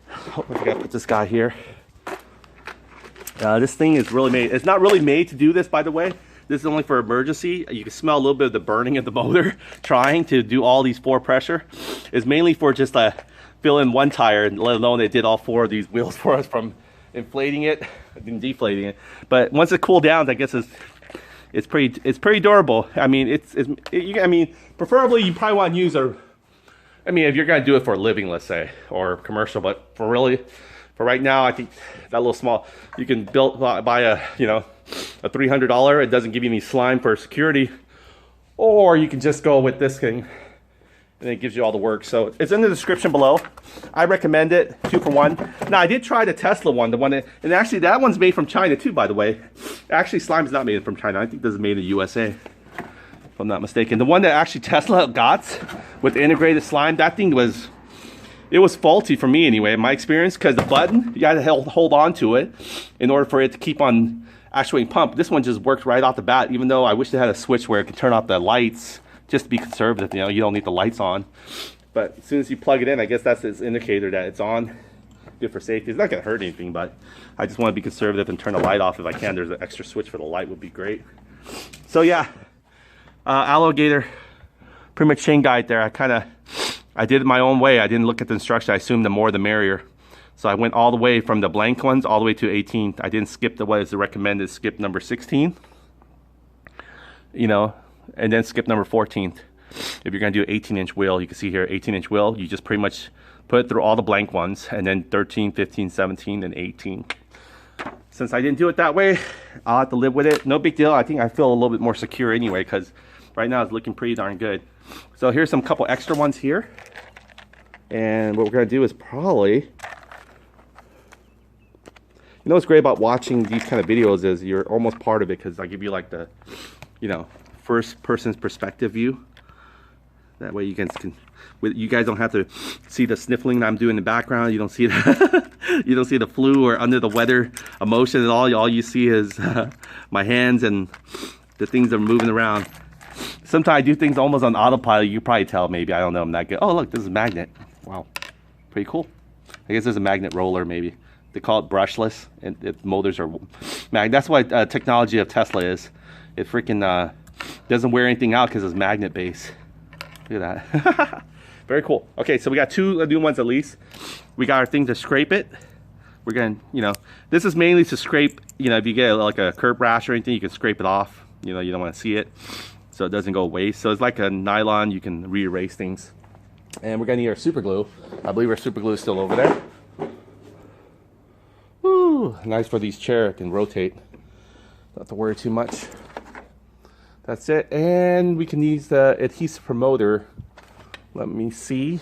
Hopefully I gotta put this guy here. This thing is really made. It's not really made to do this, by the way. This is only for emergency. You can smell a little bit of the burning of the motor trying to do all these 4 pressure. It's mainly for just fill in one tire, and let alone they did all 4 of these wheels for us from inflating it and deflating it. But once it cooled down, I guess it's pretty durable. I mean, I mean, preferably you probably want to use I mean, if you're gonna do it for a living, let's say, or commercial, but for right now, I think that little small, you can buy a $300. It doesn't give you any slime for security, or you can just go with this thing, and it gives you all the work. So it's in the description below. I recommend it, 2 for 1. Now I did try the Tesla one, and actually that one's made from China too, by the way. Actually, slime's not made from China. I think this is made in the USA, if I'm not mistaken. The one that actually Tesla got with the integrated slime, that thing was faulty for me anyway, in my experience, because the button, you gotta hold on to it in order for it to keep on actuating pump. This one just worked right off the bat, even though I wish they had a switch where it could turn off the lights, just to be conservative. You don't need the lights on. But as soon as you plug it in, I guess that's its indicator that it's on. Good for safety. It's not gonna hurt anything, but I just want to be conservative and turn the light off if I can. There's an extra switch for the light, would be great. So yeah, Alloygator, pretty much chain guide there. I did it my own way. I didn't look at the instructions. I assumed the more the merrier. So I went all the way from the blank ones all the way to 18. I didn't skip what is the recommended skip number 16, and then skip number 14. If you're gonna do an 18-inch wheel, you can see here 18-inch wheel, you just pretty much put it through all the blank ones, and then 13, 15, 17, and 18. Since I didn't do it that way, I'll have to live with it. No big deal. I think I feel a little bit more secure anyway, because right now it's looking pretty darn good. So here's some couple extra ones here. And what we're gonna do is probably, what's great about watching these kind of videos is you're almost part of it, because I give you like the, first person's perspective view. That way you guys don't have to see the sniffling that I'm doing in the background. You don't see you don't see the flu or under the weather emotion at all. All you see is my hands and the things that are moving around. Sometimes I do things almost on autopilot. You probably tell, maybe. I don't know. I'm not good. Oh, look, this is a magnet. Wow. Pretty cool. I guess there's a magnet roller, maybe. They call it brushless, and motors are magnet. That's why technology of Tesla is. It freaking doesn't wear anything out because it's magnet based. Look at that. Very cool. Okay, so we got 2 new ones at least. We got our thing to scrape it. We're gonna, this is mainly to scrape, if you get like a curb rash or anything, you can scrape it off. You don't want to see it, so it doesn't go waste. So it's like a nylon, you can re-erase things. And we're gonna need our super glue. I believe our super glue is still over there. Woo, nice for these chairs, it can rotate. Don't have to worry too much. That's it. And we can use the adhesive promoter. Let me see.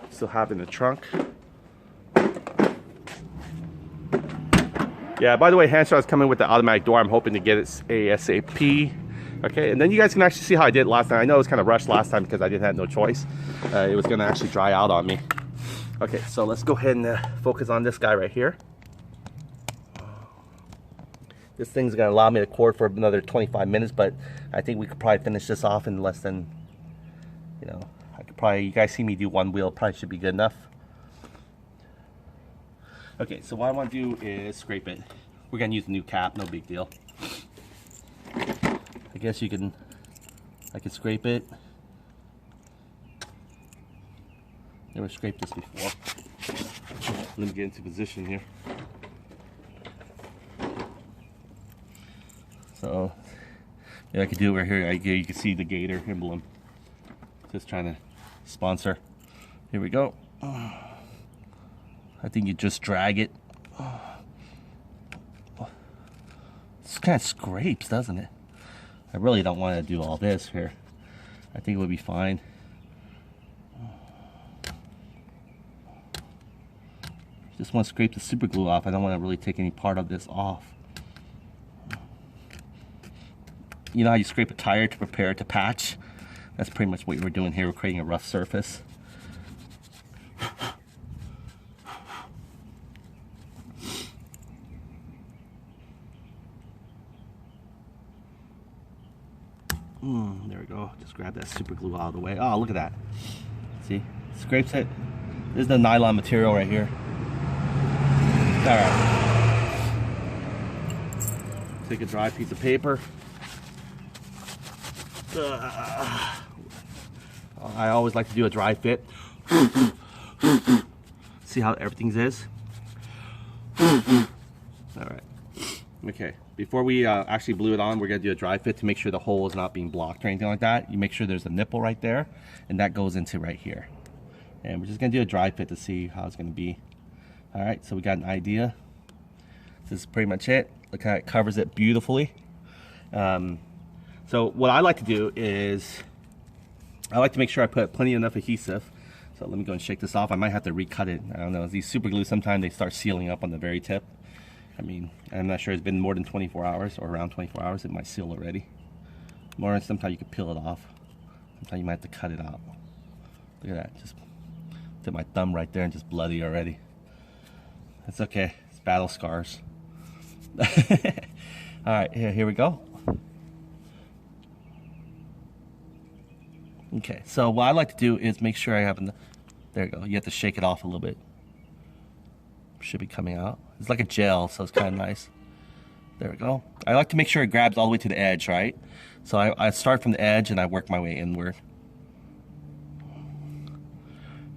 Still have it in the trunk. Yeah, by the way, Handshot is coming with the automatic door. I'm hoping to get it ASAP. Okay, and then you guys can actually see how I did it last time. I know it was kind of rushed last time because I didn't have no choice. It was going to actually dry out on me. Okay, so let's go ahead and focus on this guy right here. This thing's going to allow me to cord for another 25 minutes, but I think we could probably finish this off in less than, I could probably, you guys see me do 1 wheel, probably should be good enough. Okay, so what I want to do is scrape it. we're gonna use a new cap, no big deal. I guess I can scrape it. Never scraped this before. Let me get into position here. So, yeah, I could do it right here. You can see the gator emblem. Just trying to sponsor. Here we go. I think you just drag it. This kind of scrapes, doesn't it? I really don't want to do all this here. I think it would be fine. Just want to scrape the super glue off. I don't want to really take any part of this off. You know how you scrape a tire to prepare it to patch? That's pretty much what we're doing here. We're creating a rough surface. There we go. Just grab that super glue out of the way. Oh, look at that. See? Scrapes it. This is the nylon material right here. Alright. Take a dry piece of paper. I always like to do a dry fit. See how everything is? Alright. Okay. Before we actually glue it on, we're going to do a dry fit to make sure the hole is not being blocked or anything like that. You make sure there's a nipple right there, and that goes into right here. And we're just going to do a dry fit to see how it's going to be. Alright, so we got an idea. This is pretty much it. Look how it covers it beautifully. So what I like to do is, I like to make sure I put plenty enough adhesive. So let me go and shake this off. I might have to recut it. I don't know. These super glue, sometimes they start sealing up on the very tip. I mean, I'm not sure it's been more than 24 hours or around 24 hours. It might seal already. More than sometimes you can peel it off. Sometimes you might have to cut it out. Look at that. Just did my thumb right there and just bloody already. That's okay. It's battle scars. Alright, here we go. Okay, so what I like to do is make sure I have, there you go. You have to shake it off a little bit. Should be coming out. It's like a gel, so it's kind of nice. There we go. I like to make sure it grabs all the way to the edge, right? So I start from the edge and I work my way inward.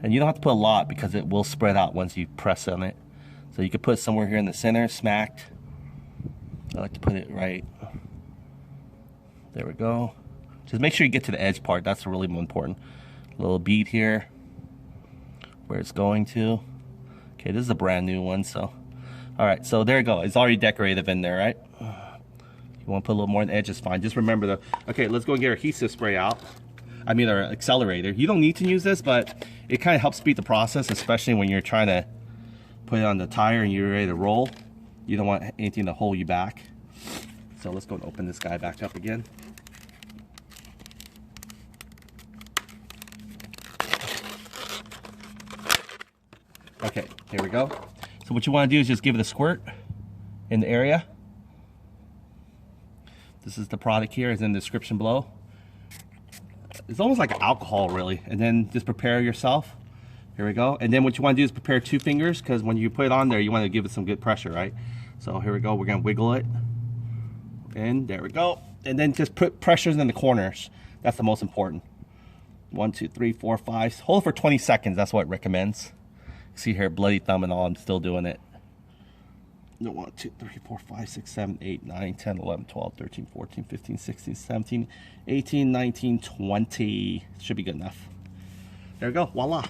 And you don't have to put a lot because it will spread out once you press on it. So you could put it somewhere here in the center, smacked. I like to put it right. There we go. Just make sure you get to the edge part. That's really more important. A little bead here where it's going to. Okay, this is a brand new one, so. All right, so there you go. It's already decorative in there, right? You want to put a little more on the edge, it's fine. Just remember the, okay, let's go and get our adhesive spray out. I mean our accelerator. You don't need to use this, but it kind of helps speed the process, especially when you're trying to put it on the tire and you're ready to roll. You don't want anything to hold you back. So let's go and open this guy back up again. Okay, here we go. So what you want to do is just give it a squirt in the area. This is the product here, it's in the description below. It's almost like alcohol really. And then just prepare yourself. Here we go. And then what you want to do is prepare 2 fingers, because when you put it on there, you want to give it some good pressure, right? So here we go, we're going to wiggle it. And there we go. And then just put pressures in the corners. That's the most important. 1, 2, 3, 4, 5. Hold it for 20 seconds, that's what it recommends. See here, bloody thumb and all, I'm still doing it. 1, 2, 3, 4, 5, 6, 7, 8, 9, 10, 11, 12, 13, 14, 15, 16, 17, 18, 19, 20. Should be good enough. There we go, voila.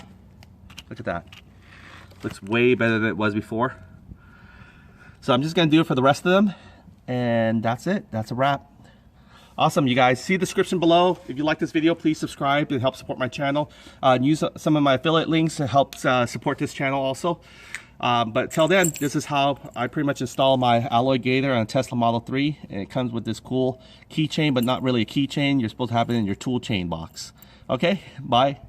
Look at that. Looks way better than it was before. So I'm just gonna do it for the rest of them. And that's it, that's a wrap. Awesome, you guys. See the description below. If you like this video, please subscribe. It helps support my channel. Use some of my affiliate links to help support this channel also. But till then, this is how I pretty much install my Alloygator on a Tesla Model 3. And it comes with this cool keychain, but not really a keychain. You're supposed to have it in your tool chain box. Okay, bye.